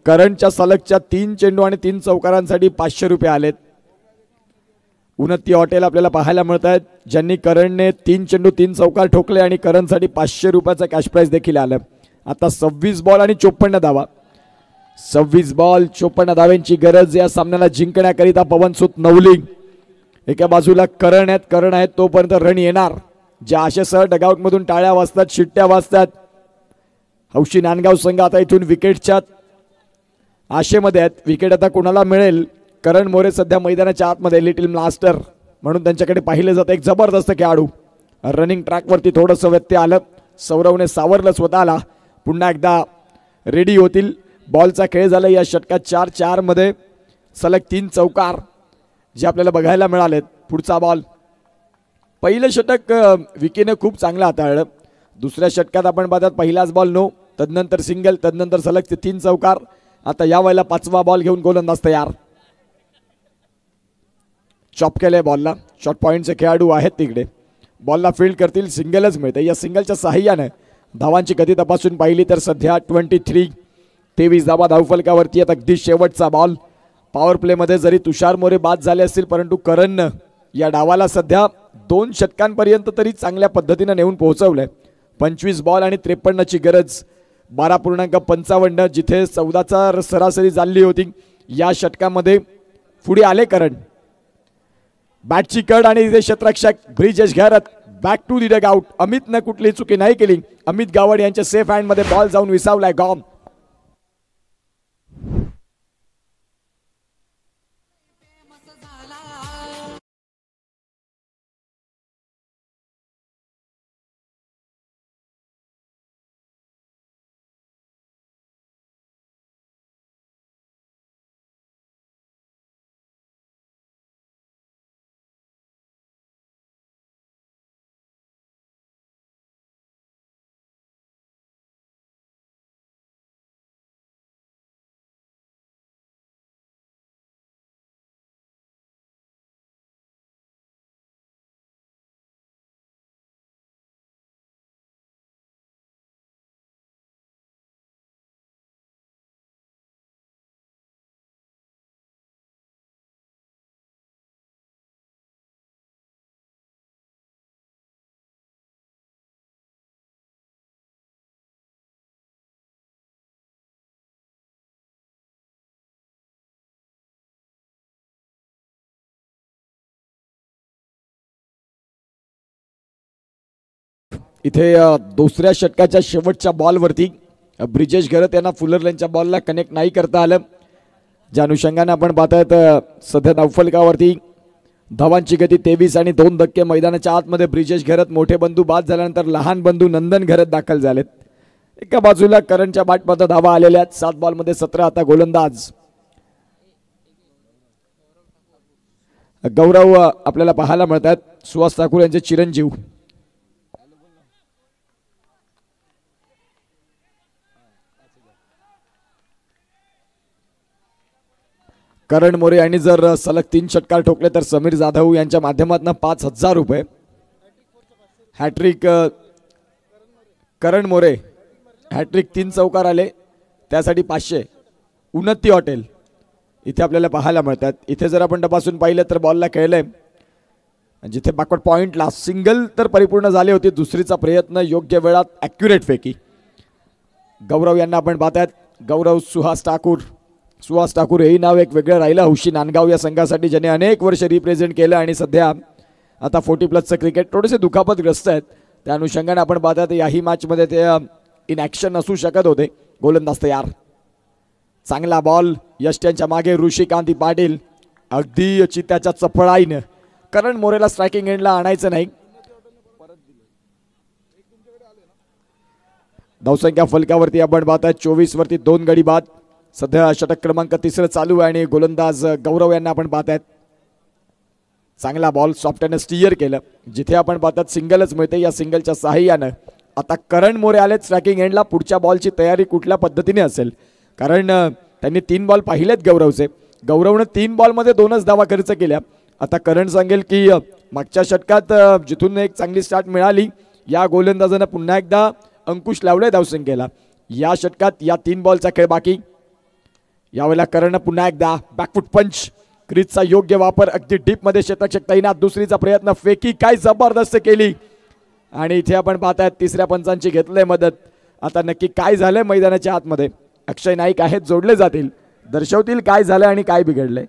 करणच्या सलगच्या 3 चेंडू आणि 3 चौकारांसाठी 500 रुपये आलेत. उन्नती हॉटेल आपल्याला पाहायला मिळत आहेत ज्यांनी करणने 3 चेंडू 3 चौकार ठोकले आणि करणसाठी 500 रुपयाचा कॅश प्राइज देखील आलं. आता 26 बॉल आणि 54 धावा. 26 बॉल 54 धाव्यांची गरज या सामन्याला जिंकण्याकरिता पवनसूत नवली. एका बाजूला करण आहेत तोपर्यंत रन येणार. ज्या आशेसह डगआउटमधून टाळ्या वाजतात, शिट्ट्या वाजतात. हौशी नांदगाव संघ आता इथून विकेटच्या आशेमध्ये आहेत. विकेट आता कोणाला मिळेल. करण मोरे सध्या मैदानाच्या आतमध्ये लिटिल मास्टर म्हणून त्यांच्याकडे पाहिलं जातं. एक जबरदस्त खेळाडू. रनिंग ट्रॅकवरती थोडंसं व्यत्यय आलं. सौरवने सावरलं स्वतःला. पुन्हा एकदा रेडी होतील. बॉलचा खेळ झाला या षटकात. 4-4 मध्ये सलग 3 चौकार जे आपल्याला बघायला मिळालेत. पुढचा बॉल. पहिलं षटक विकीने खूप चांगलं हाताळलं. दुसऱ्या षटकात आपण पाहतात पहिलाच बॉल नो, तदनंतर सिंगल, तदनंतर सलग 3 चौकार. आता या वेळेला 5वा बॉल घेऊन गोलंदाज तयार. चॉप केलंय बॉलला. शॉर्ट पॉईंटचे खेळाडू आहेत तिकडे. बॉलला फील्ड करतील, सिंगलच मिळते. या सिंगलच्या साहाय्याने धावांची गती तपासून पाहिली तर सध्या 23 धावा धावफलकावरती आहेत. अगदी शेवटचा बॉल. पॉवर प्लेमध्ये जरी तुषार मोरे बाद झाले असतील परंतु करणनं या डावाला सध्या 2 षटकांपर्यंत तरी चांगल्या पद्धतीने नेऊन पोहोचवलंय. 25 बॉल आणि 53ची गरज. 12.55 जिथे 14चा सरासरी झाली होती या षटकामध्ये पुढे आले करण. बॅटची कड आणि इथे क्षेत्ररक्षक Brijesh Gharat back to the dugout. अमितनं कुठली चुकी नाही केली. अमित गावड यांच्या सेफ हँडमध्ये बॉल जाऊन विसावलाय. गॉम. इथे दुसऱ्या षटकाच्या शेवटच्या बॉलवरती ब्रिजेश घरत यांना फुलरलेनच्या बॉलला कनेक्ट नाही करता आलं. ज्या अनुषंगाने आपण पाहतायत सध्या धावफलकावरती धावांची गती 23 आणि 2 धक्के. मैदानाच्या आतमध्ये ब्रिजेश घरत मोठे बंधू बाद झाल्यानंतर लहान बंधू नंदन घरत दाखल झालेत. एका बाजूला करणच्या बॅटमध्ये धावा आलेल्या आहेत. 7 बॉलमध्ये 17. आता गोलंदाज गौरव आपल्याला पाहायला मिळतात. सुहास ठाकूर यांचे चिरंजीव. करण मोरे यांनी जर सलग 3 षटकार ठोकले तर समीर जाधव यांच्या माध्यमातून 5,000 रुपये. हॅट्रिक करण मोरे हॅट्रिक 3 चौकार आले त्यासाठी 500. उन्नती हॉटेल इथे आपल्याला पाहायला मिळतात. इथे जर आपण तपासून पाहिलं तर बॉलला खेळलंय जिथे बॅकवर्ड पॉइंटला सिंगल तर परिपूर्ण झाले होते. दुसरीचा प्रयत्न योग्य वेळात ॲक्युरेट फेकी. गौरव यांना आपण पाहतात. गौरव सुहास ठाकूर हेही नाव एक वेगळं राहिलं. हौशी नांदगाव या संघासाठी ज्याने अनेक वर्ष रिप्रेझेंट केलं आणि सध्या आता 40+ क्रिकेट थोडेसे दुखापतग्रस्त आहेत. त्या अनुषंगाने आपण पाहतात याही मॅचमध्ये ते इन ॲक्शन असू शकत होते. गोलंदाज तयार. चांगला बॉल. यष्ट्यांच्या मागे ऋषिकांती पाटील अगदी चित्त्याच्या चपळाईनं करण मोरेला स्ट्रायकिंग एंडला आणायचं नाही. धावसंख्या फलकावरती आपण पाहतात 24 वरती 2 गडी बाद. सध्या षटक क्रमांक 3 चालू आहे आणि गोलंदाज गौरव यांना आपण पाहतात. चांगला बॉल सॉफ्टने स्टीयर केलं. जिथे आपण पाहतात सिंगलच मिळते. या सिंगलच्या साहाय्यानं आता करण मोरे आलेत स्ट्रायकिंग एंडला. पुढच्या बॉलची तयारी कुठल्या पद्धतीने असेल कारण त्यांनी 3 बॉल पाहिलेत गौरवचे. गौरवनं 3 बॉलमध्ये 2च धावा खर्च केल्या. आता करण सांगेल की मागच्या षटकात जिथून एक चांगली स्टार्ट मिळाली या गोलंदाजानं पुन्हा एकदा अंकुश लावले धावसंख्येला. या षटकात या 3 बॉलचा खेळ बाकी. यावेळेला करण पुन्हा एकदा बॅकफुट पंच. क्रीजचा योग्य वापर. अगदी डीपमध्ये क्षेत्ररक्षक तैनात. दुसरीचा प्रयत्न फेकी काय जबरदस्त केली आणि इथे आपण पाहतायत 3ऱ्या पंचांची घेतलंय मदत. आता नक्की काय झालंय मैदानाच्या आतमध्ये अक्षय नाईक आहेत जोडले जातील. दर्शवतील काय झालं आणि काय बिघडलंय.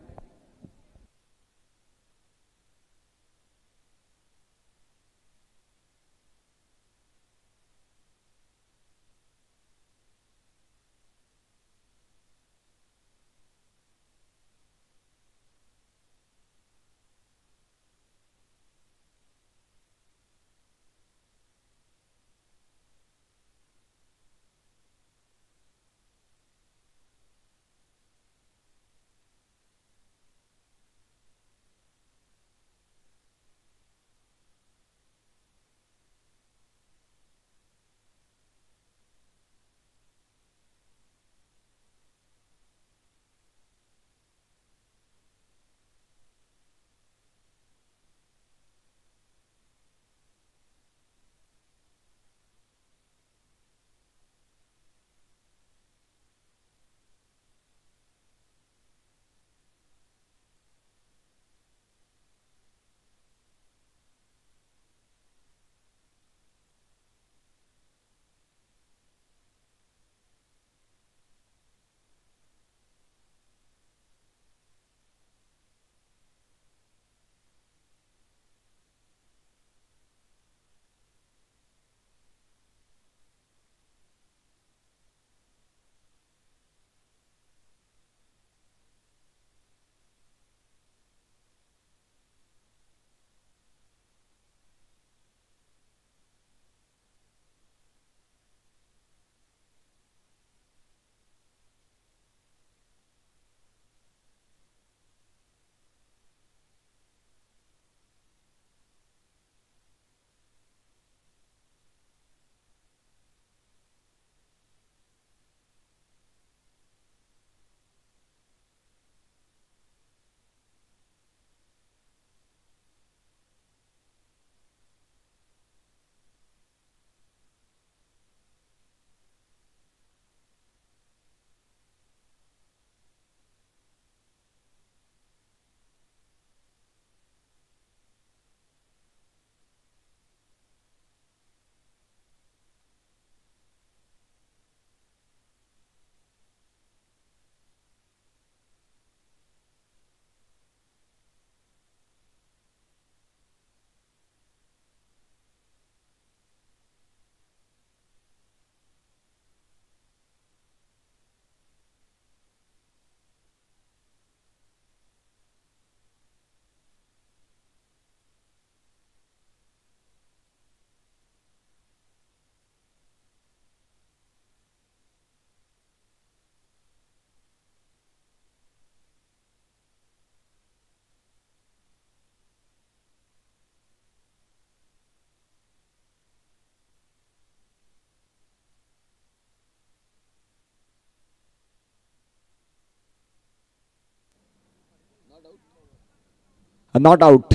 Not out.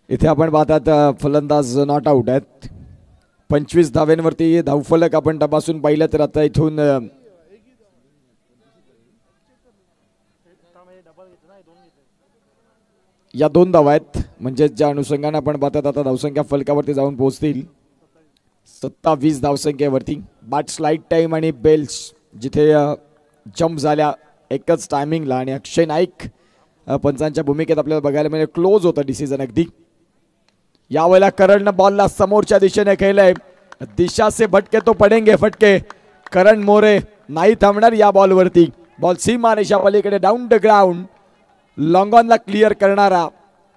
इथे आपण पाहतात फलंदाज नॉट आउट आहेत. 25 धाव्यांवरती धावफलक आपण तपासून पाहिलं तर आता इथून या 2 धावा आहेत, म्हणजे ज्या अनुषंगाने आपण पाहतात आता धावसंख्या फलकावरती जाऊन पोहोचतील 27 धावसंख्येवरती. बॅट स्लाइड टाइम आणि बेल्स जिथे जम्प झाल्या एकच टायमिंगला आणि अक्षय नाईक पंचांच्या भूमिकेत आपल्याला बघायला मिळेल. क्लोज होतं डिसिजन अगदी. यावेळेला करणनं बॉलला समोरच्या दिशेने खेळलंय. दिशा से भटके तो पडेंगे फटके. करण मोरे नाही थांबणार या बॉलवरती. बॉल सीमा रेषा पलीकडे डाऊन द ग्राउंड. लॉंग ऑनला क्लिअर करणारा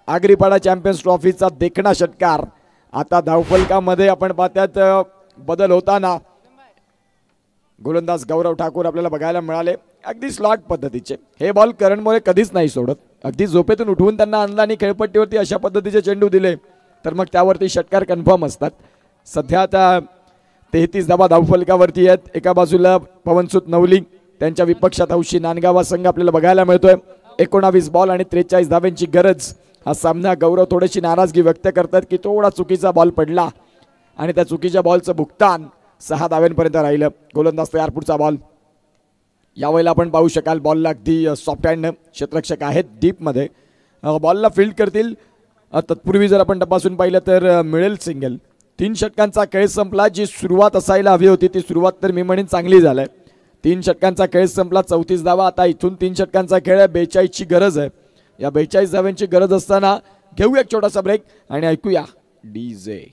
आगरीपाडा चॅम्पियन्स ट्रॉफीचा देखणा षटकार. आता धावफलकामध्ये आपण पाहतात बदल होताना गोलंदाज गौरव ठाकूर आपल्याला बघायला मिळाले. अगदी स्लॉट पद्धतीचे हे बॉल करण मोरे कधीच नाही सोडत. अगदी झोपेतून उठवून त्यांना आणला आणि खेळपट्टीवरती अशा पद्धतीचे चेंडू दिले तर मग त्यावरती षटकार कन्फर्म असतात. सध्या आता 33 धावा धावफलकावरती आहेत. एका बाजूला पवनसुत नवली त्यांच्या विपक्षात हौशी नांदगाव संघ आपल्याला बघायला मिळतोय. 19 बॉल आणि 43 धाव्यांची गरज. हा सामना गौरव थोडीशी नाराजगी व्यक्त करतात की थोडा चुकीचा बॉल पडला आणि त्या चुकीच्या बॉलचं भुगतान 6 धाव्यांपर्यंत राहिलं. गोलंदाज तयार. पुढचा बॉल. यावेळेला आपण पाहू शकाल बॉलला अगदी सॉफ्ट हँड क्षेत्ररक्षक आहेत डीपमध्ये. बॉलला फील्ड करतील. तत्पूर्वी जर आपण तपासून पाहिलं तर मिळेल सिंगल. 3 षटकांचा खेळ संपला. जी सुरुवात असायला हवी होती ती सुरुवात तर मी म्हणेन चांगली झालाय. 3 षटकांचा खेळ संपला. 34 धावा. आता इथून 3 षटकांचा खेळ आहे. 42 ची गरज आहे. या 42 धाव्यांची गरज असताना घेऊया एक छोटासा ब्रेक आणि ऐकूया डीजे.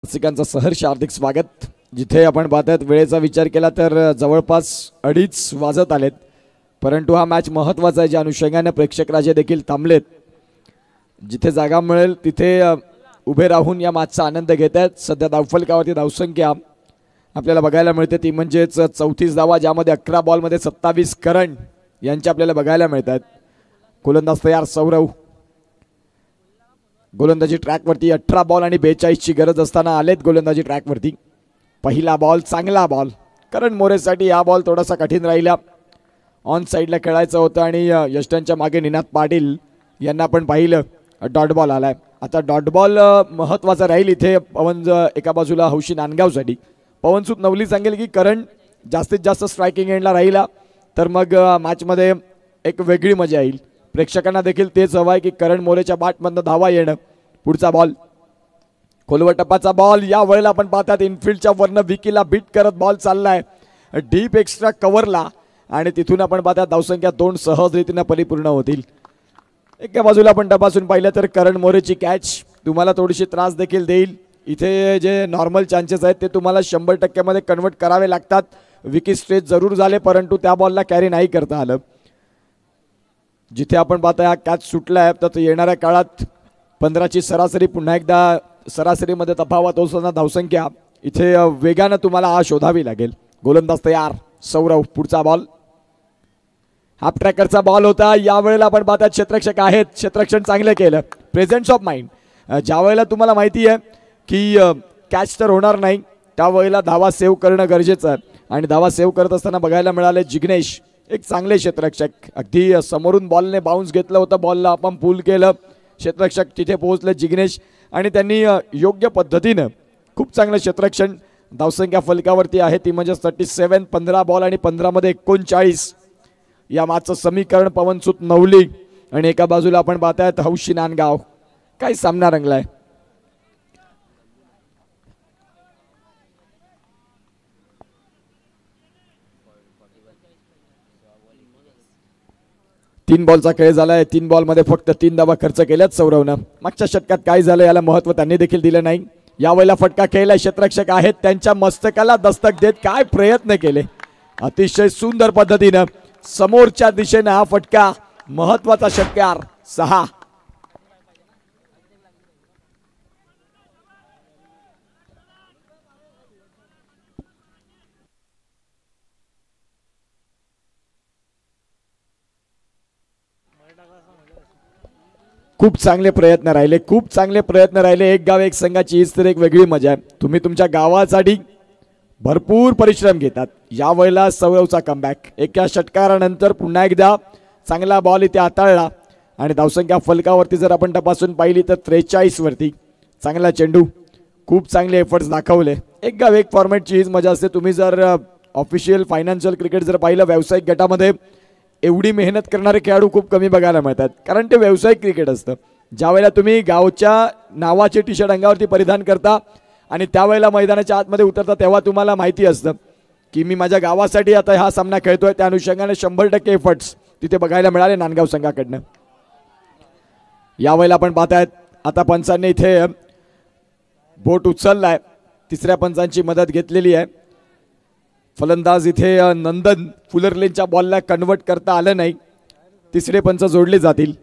रसिकांचं सहर्ष हार्दिक स्वागत. जिथे आपण पाहतात वेळेचा विचार केला तर जवळपास 2:30 वाजत आलेत, परंतु हा मॅच महत्त्वाचा आहे. ज्या अनुषंगाने प्रेक्षक राजे देखील थांबलेत. जिथे जागा मिळेल तिथे उभे राहून या मॅचचा आनंद घेत आहेत. सध्या धावफलकावरती धावसंख्या आपल्याला बघायला मिळते ती म्हणजेच 34 धावा, ज्यामध्ये 11 बॉलमध्ये 27 करण यांचे आपल्याला बघायला मिळतात. गोलंदाज तयार. सौरव गोलंदाजी ट्रॅकवरती. 18 बॉल आणि 42 ची गरज असताना आलेत गोलंदाजी ट्रॅकवरती. पहिला बॉल चांगला बॉल. करण मोरेसाठी हा बॉल थोडासा कठीण राहिला. ऑन साईडला खेळायचं होतं आणि यष्टनच्या मागे निनाद पाटील यांना आपण पाहिलं. डॉट बॉल आलाय. आता डॉट बॉल महत्त्वाचा राहील इथे. पवन एका बाजूला हौशी नांदगावसाठी. पवनसुत नवली सांगेल की करण जास्तीत जास्त स्ट्रायकिंग एंडला राहिला तर मग मॅचमध्ये एक वेगळी मजा येईल. प्रेक्षकांना देखील तेच हवं आहे की करण मोरेच्या बॅटमधनं धावा येणं. पुढचा बॉल. खोलवर टप्पाचा बॉल. या वेळेला आपण पाहतात इनफिल्डच्या वरनं विकीला बीट करत बॉल चाललाय डीप एक्स्ट्रा कव्हरला आणि तिथून आपण पाहतात धावसंख्या 2 सहजरीतीनं परिपूर्ण होतील. एका बाजूला आपण तपासून पाहिलं तर करण मोरेची कॅच तुम्हाला थोडीशी त्रास देखील देईल. इथे जे नॉर्मल चान्सेस आहेत ते तुम्हाला 100% मध्ये कन्वर्ट करावे लागतात. विकी स्ट्रेच जरूर झाले परंतु त्या बॉलला कॅरी नाही करता आलं. जिथे आपण पाहता हा कॅच सुटलाय तर येणाऱ्या काळात 15 ची सरासरी पुन्हा एकदा सरासरीमध्ये तफावत असताना धावसंख्या इथे वेगानं तुम्हाला शोधावी लागेल. गोलंदाज तयार. सौरव. पुढचा बॉल. हाफ ट्रॅकरचा बॉल होता. यावेळेला आपण पाहतात क्षेत्ररक्षक आहेत. क्षेत्ररक्षण चांगलं केलं. Presence of mind. ज्या वेळेला तुम्हाला माहिती आहे की कॅच तर होणार नाही त्यावेळेला धावा सेव्ह करणं गरजेचं आहे आणि धावा सेव्ह करत असताना बघायला मिळाले जिग्नेश एक चांगले क्षेत्ररक्षक. अगदी समोरून बॉलने बाउन्स घेतलं होतं. बॉलला आपण पुल केलं. क्षेत्ररक्षक तिथे पोहोचले जिग्नेश आणि त्यांनी योग्य पद्धतीनं खूप चांगलं क्षेत्ररक्षण. धावसंख्या फलकावरती आहे ती म्हणजे 37. 15 बॉल आणि 15 मध्ये 39 या मॅचचं समीकरण. पवनसुत नवली आणि एका बाजूला आपण पाहतायत हौशी नांदगाव. काय सामना रंगलाय. 3 बॉलचा खेळ झालाय. 3 बॉलमध्ये फक्त 3 धावा खर्च केल्यात सौरवनं. मागच्या षटकात काय झालं याला महत्व त्यांनी देखील दिलं नाही. यावेळेला फटका खेळलाय. क्षेत्ररक्षक आहेत त्यांच्या मस्तकाला दस्तक देत काय प्रयत्न केले. अतिशय सुंदर पद्धतीनं समोरच्या दिशेनं हा फटका. महत्वाचा षटकार 6. खूप चांगले प्रयत्न राहिले. खूप चांगले प्रयत्न राहिले. एक गाव एक संघाची हीच तर एक वेगळी मजा आहे. तुम्ही तुमच्या गावासाठी भरपूर परिश्रम घेतात. यावेळेला सौरवचा कमबॅक. एका षटकारानंतर पुन्हा एकदा चांगला बॉल इथे हाताळला आणि धावसंख्या फलकावरती जर आपण तपासून पाहिली तर 43 वरती. चांगला चेंडू. खूप चांगले एफर्ट्स दाखवले. एक गाव एक फॉर्मॅटची हीच मजा असते. तुम्ही जर ऑफिशियल फायनान्शियल क्रिकेट जर पाहिलं व्यावसायिक गटामध्ये एवढी मेहनत करणारे खेळाडू खूप कमी बघायला मिळतात. कारण ते व्यावसायिक क्रिकेट असतं. ज्यावेळेला तुम्ही गावच्या नावाचे टी शर्ट अंगावरती परिधान करता आणि त्यावेळेला मैदानाच्या आतमध्ये उतरता तेव्हा तुम्हाला माहिती असतं की मी माझ्या गावासाठी आता हा सामना खेळतोय. त्या अनुषंगाने 100% एफर्ट्स तिथे बघायला मिळाले नांदगाव संघाकडनं. यावेळेला आपण पाहतायत आता पंचांनी इथे बोट उचललाय. तिसऱ्या पंचांची मदत घेतलेली आहे. फलंदाज इथे नंदन फुलरलेनच्या बॉलला कन्वर्ट करता आलं नाही. तिसरे पंच जोडले जातील.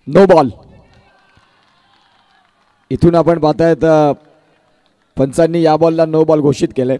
No ball. इथून आपण पाहतायत पंचांनी या बॉलला नो बॉल घोषित केलंय.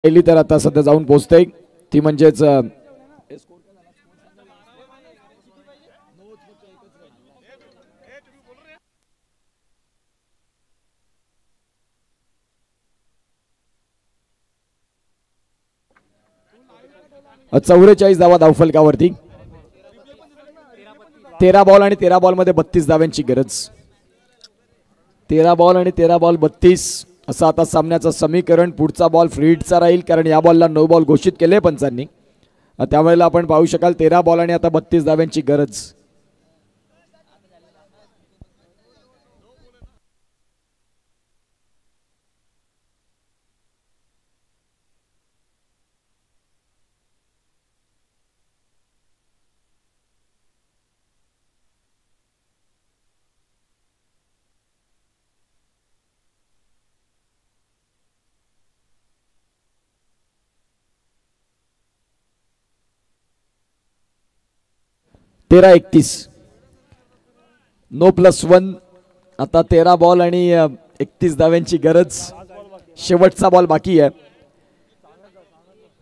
पहिली तर आता सध्या जाऊन पोहोचते ती म्हणजेच चौवेचाळीस धावा धावफलकावरती. 13 बॉल आणि 13 बॉल मध्ये 32 धाव्यांची गरज. 13 बॉल आणि 13 बॉल 32 असं आता सामन्याचं समीकरण. पुढचा बॉल फ्री हिटचा राहील कारण या बॉलला नो बॉल घोषित केले पंचांनी. त्यावेळेला आपण पाहू शकाल 13 बॉल आणि आता 32 धाव्यांची गरज. तेरा 31 नो +1. आता 13 बॉल आणि 31 धाव्यांची गरज. शेवटचा बॉल बाकी आहे.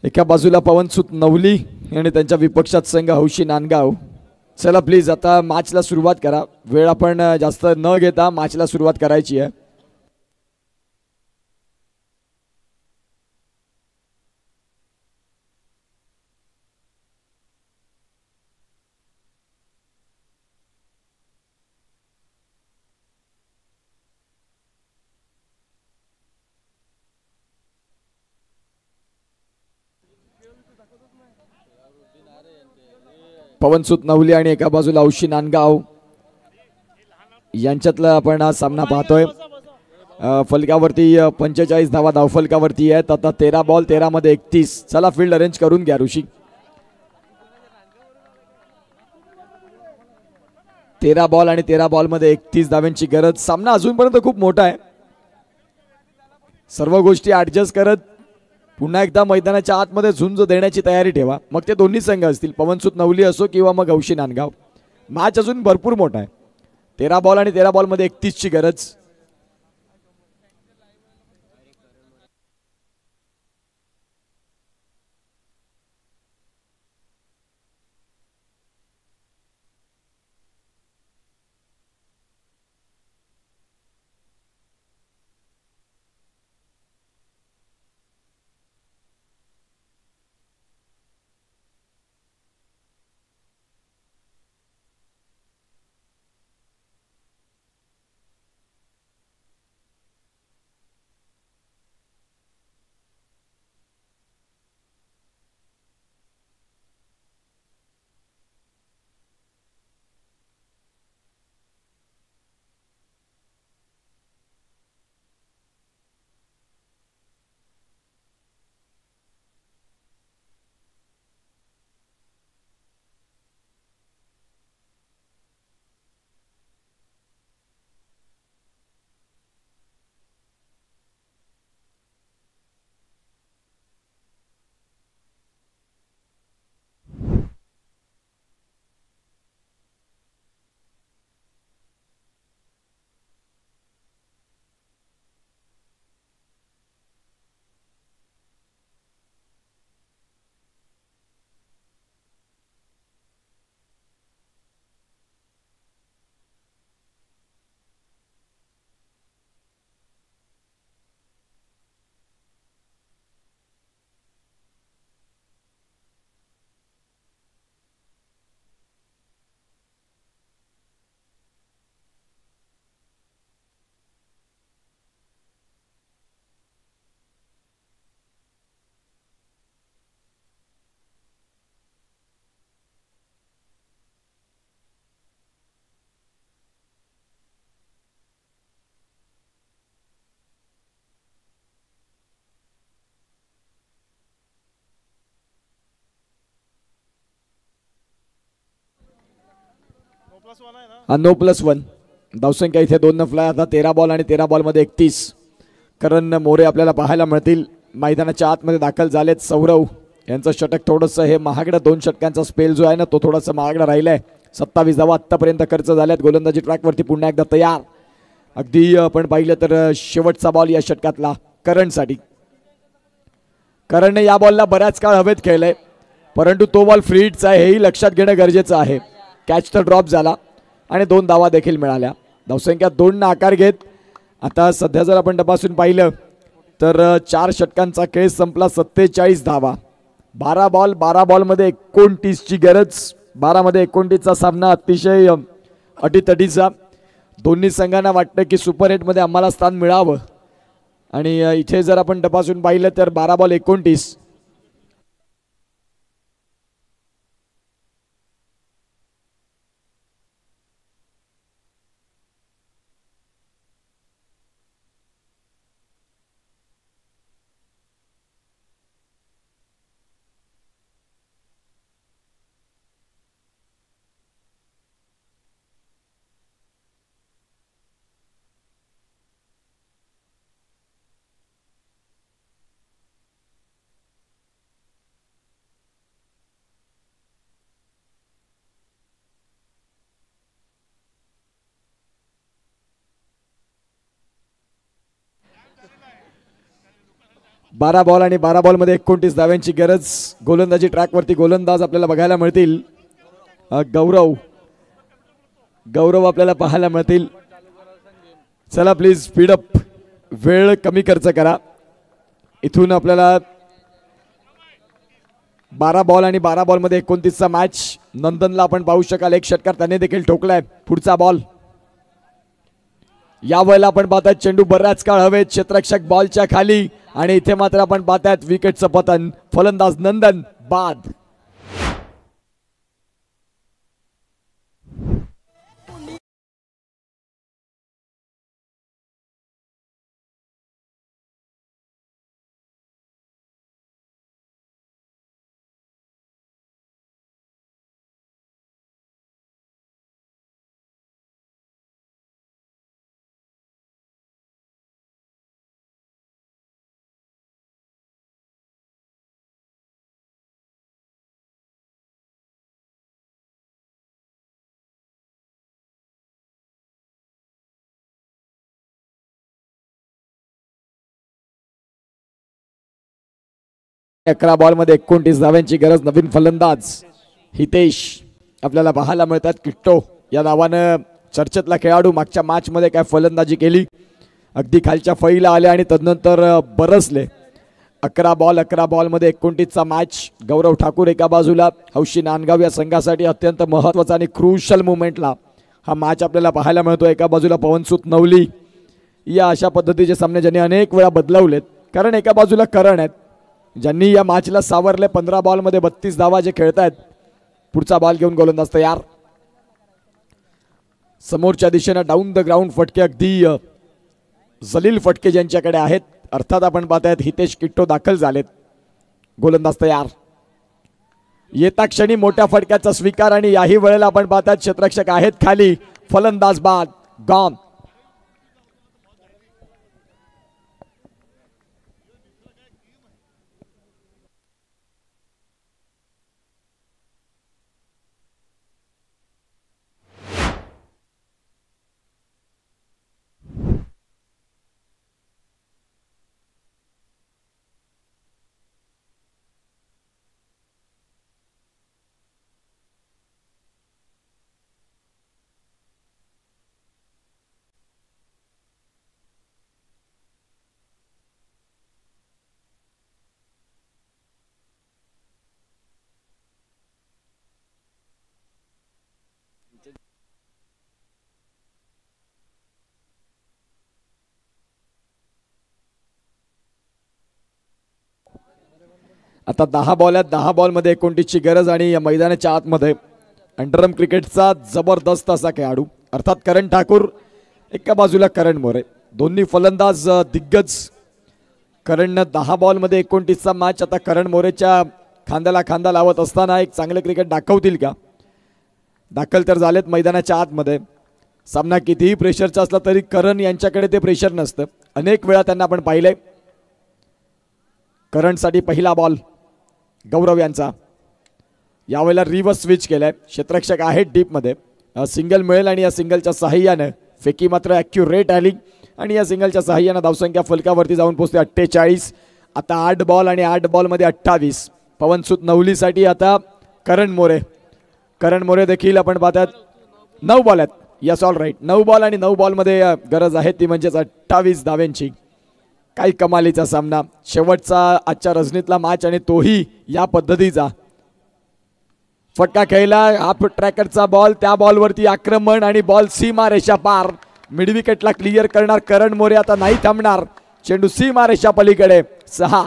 एका बाजूला पवनसुत नवली आणि त्यांच्या विपक्षात संघ हौशी नांदगाव. चला प्लीज आता मॅचला सुरुवात करा. वेळ आपण जास्त न घेता मॅचला सुरुवात करायची आहे. पवनसुत नवली आणि एका बाजूला हौशी नांदगाव यांच्यातला आपण हा सामना पाहतोय. फलकावरती 45 धावा धावफलकावरती आहेत. आता 13 बॉल 13 मध्ये 31. चला फील्ड अरेंज करून घ्या ऋषी. 13 बॉल आणि 13 बॉल मध्ये 31 धाव्यांची गरज. सामना अजूनपर्यंत खूप मोठा आहे. सर्व गोष्टी ऍडजस्ट करत पुन्हा एकदा मैदानाच्या आतमध्ये झुंज देण्याची तयारी ठेवा. मग ते दोन्ही संघ असतील पवनसुत नवली असो किंवा मग हौशी नांदगाव. मॅच अजून भरपूर मोठा आहे. 13 बॉल आणि 13 बॉल मध्ये 31 ची गरज. नो +1 धावसंख्या इथे 2 फ्लाय. आता 13 बॉल आणि 13 बॉल मध्ये 31. करण मोरे आपल्याला पाहायला मिळतील. मैदानाच्या आतमध्ये दाखल झालेत. सौरव यांचं षटक थोडंसं हे महागडं 2 षटकांचा स्पेल जो आहे ना तो थोडासा महागडा राहिलाय. 27 धावा आतापर्यंत खर्च झाल्यात. गोलंदाजी ट्रॅकवरती पुन्हा एकदा तयार. अगदी आपण पाहिलं तर शेवटचा बॉल या षटकातला करणसाठी. करणने या बॉलला बऱ्याच काळ हवेत खेळलंय, परंतु तो बॉल फ्री हिटचा आहे हेही लक्षात घेणं गरजेचं आहे. कॅच तर ड्रॉप झाला आणि 2 धावा देखील मिळाल्या. धावसंख्या 2 आकार घेत आता सध्या जर आपण तपासून पाहिलं तर 4 षटकांचा खेळ संपला. 47 धावा, 12 बॉलमध्ये 29ची गरज. 12 मध्ये 29चा सामना अतिशय अटीतटीचा. दोन्ही संघांना वाटतं की सुपर एटमध्ये आम्हाला स्थान मिळावं आणि इथे जर आपण तपासून पाहिलं तर 12 बॉल 29. बारा बॉल आणि 12 बॉलमध्ये 29 धाव्यांची गरज. गोलंदाजी ट्रॅकवरती गोलंदाज आपल्याला बघायला मिळतील. गौरव आपल्याला पाहायला मिळतील. चला प्लीज स्पीडअप, वेळ कमी खर्च करा. इथून आपल्याला 12 बॉल आणि 12 बॉलमध्ये 29चा मॅच. नंदनला आपण पाहू शकाल, एक षटकार त्याने देखील ठोकलाय. पुढचा बॉल. या वेळेला आपण पाहतात चेंडू बऱ्याच काळ हवेत, क्षेत्ररक्षक बॉलच्या खाली आणि इथे मात्र आपण पाहतात विकेटचं पतन. फलंदाज नंदन बाद. अकरा बॉलमध्ये 29 धाव्यांची गरज. नवीन फलंदाज हितेश आपल्याला पाहायला मिळतात. किट्टो या नावानं चर्चेतला खेळाडू. मागच्या मॅच मध्ये काय फलंदाजी केली, अगदी खालच्या फळीला आले आणि तदनंतर बरसले. 11 बॉलमध्ये 29चा मॅच. गौरव ठाकूर एका बाजूला, हौशी नांदगाव या संघासाठी अत्यंत महत्त्वाचा आणि क्रुशल मुवमेंटला हा मॅच आपल्याला पाहायला मिळतो. एका बाजूला पवनसूत नवली. या अशा पद्धतीचे सामने ज्यांनी अनेक वेळा बदलवलेत, कारण एका बाजूला करण आहेत ज्यांनी या मॅचला सावरले. 15 बॉलमध्ये 32 धावा जे खेळतायत. पुढचा बॉल घेऊन गोलंदाज तयार. समोरच्या दिशेने डाऊन द ग्राउंड फटके, अगदी जलील फटके ज्यांच्याकडे आहेत. अर्थात आपण पाहतायत हितेश किट्टो दाखल झालेत. गोलंदाज तयार. येता क्षणी मोठ्या फटक्याचा स्वीकार आणि याही वेळेला आपण पाहतायत क्षेत्ररक्षक आहेत खाली. फलंदाज बाद, गॉन. आता 10 बॉल आहेत. 10 बॉलमध्ये 29ची गरज आणि या मैदानाच्या आतमध्ये अंडरआर्म क्रिकेटचा जबरदस्त असा खेळाडू अर्थात करण ठाकूर, एका बाजूला करण मोरे. दोन्ही फलंदाज दिग्गज. करणनं 10 बॉलमध्ये 29चा मॅच. आता करण मोरेच्या खांद्याला खांदा लावत असताना एक चांगले क्रिकेट दाखवतील का? दाखल तर झालेत मैदानाच्या आतमध्ये. सामना कितीही प्रेशरचा असला तरी करण यांच्याकडे ते प्रेशर नसतं. अनेक वेळा त्यांना आपण पाहिलंय. करणसाठी पहिला बॉल गौरव यांचा. यावेळेला रिव्हर्स स्विच केलाय. क्षेत्ररक्षक आहेत डीपमध्ये. सिंगल मिळेल आणि या सिंगलच्या सहाय्यानं फेकी मात्र ॲक्युरेट आली आणि या सिंगलच्या सहाय्यानं धावसंख्या फलकावरती जाऊन पोहोचते 48. आता 8 बॉल आणि 8 बॉलमध्ये 28. पवनसूत नवलीसाठी आता करण मोरे देखील आपण पाहतात 9 बॉल आहेत. यस ऑल राईट, 9 बॉल आणि 9 बॉलमध्ये गरज आहे ती म्हणजेच 28 धाव्यांची. काही कमालीचा सामना, शेवटचा आजच्या रजनीतला मॅच आणि तोही या पद्धतीचा. फटका खेळला, हाफ ट्रॅकरचा बॉल, त्या बॉलवरती आक्रमण आणि बॉल सीमा रेषा पार. मिड विकेटला क्लिअर करणार करण मोरे, आता नाही थांबणार. चेंडू सीमा रेषा पलीकडे. 6.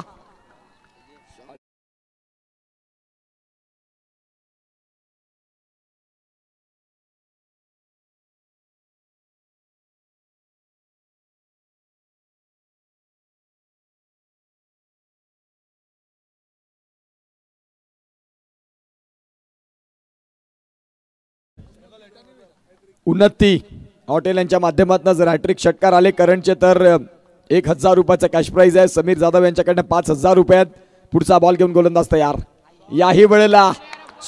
उन्नती हॉटेल यांच्या माध्यमातून जर हॅट्रिक षटकार आले करणचे तर 1000 रुपयाचा कॅश प्राइज आहे. समीर जाधव यांच्याकडनं 5000 रुपयात. पुढचा बॉल घेऊन गोलंदाज तयार. याही वेळेला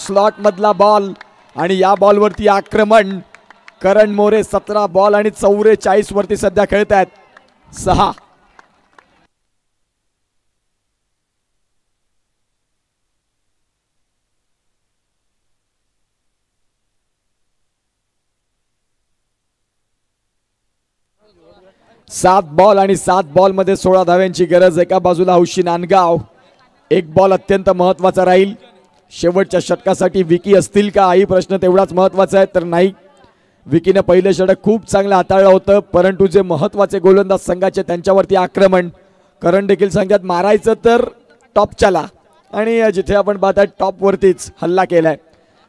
स्लॉट मधला बॉल आणि या बॉलवरती आक्रमण. करण मोरे 17 बॉल आणि 44 वरती सध्या खेळत आहेत. 6. सात बॉल आणि 7 बॉल मध्ये 16 धाव्यांची गरज. एका बाजूला हौशी नांदगाव. एक बॉल अत्यंत महत्वाचा राहील. शेवटच्या षटकासाठी विकी असतील का हाही प्रश्न तेवढाच महत्वाचा आहे. तर नाही, विकीने पहिले षटक खूप चांगलं हाताळलं होतं, परंतु जे महत्वाचे गोलंदाज संघाचे त्यांच्यावरती आक्रमण. करण देखील सांगतात मारायचं तर टॉपच्याला, आणि जिथे आपण पाहतात टॉपवरतीच हल्ला केलाय.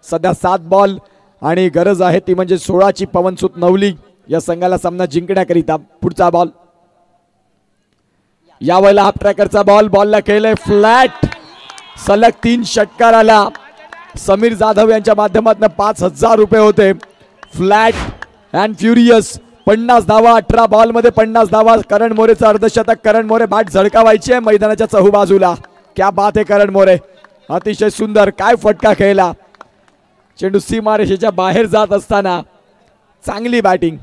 सध्या 7 बॉल आणि गरज आहे ती म्हणजे 16ची पवनसूत नवली या संघाला सामना जिंकण्याकरिता. पुढचा बॉल, यावेळेला हाफ ट्रॅकरचा बॉल. बॉलला केलंय फ्लॅट. सलग 3 षटकार आला. समीर जाधव यांच्या माध्यमातून 5000 रुपये होते. Flat and furious. 50 धावा 18 बॉल मध्ये 50 धावा. करण मोरेचं अर्धशतक. करण मोरे बॅट झळकावायची आहे मैदानाच्या चहूबाजूला. क्या बात आहे करण मोरे, अतिशय सुंदर. काय फटका खेळला. चेंडू सीमारेषेच्या बाहेर जात असताना चांगली बॅटिंग.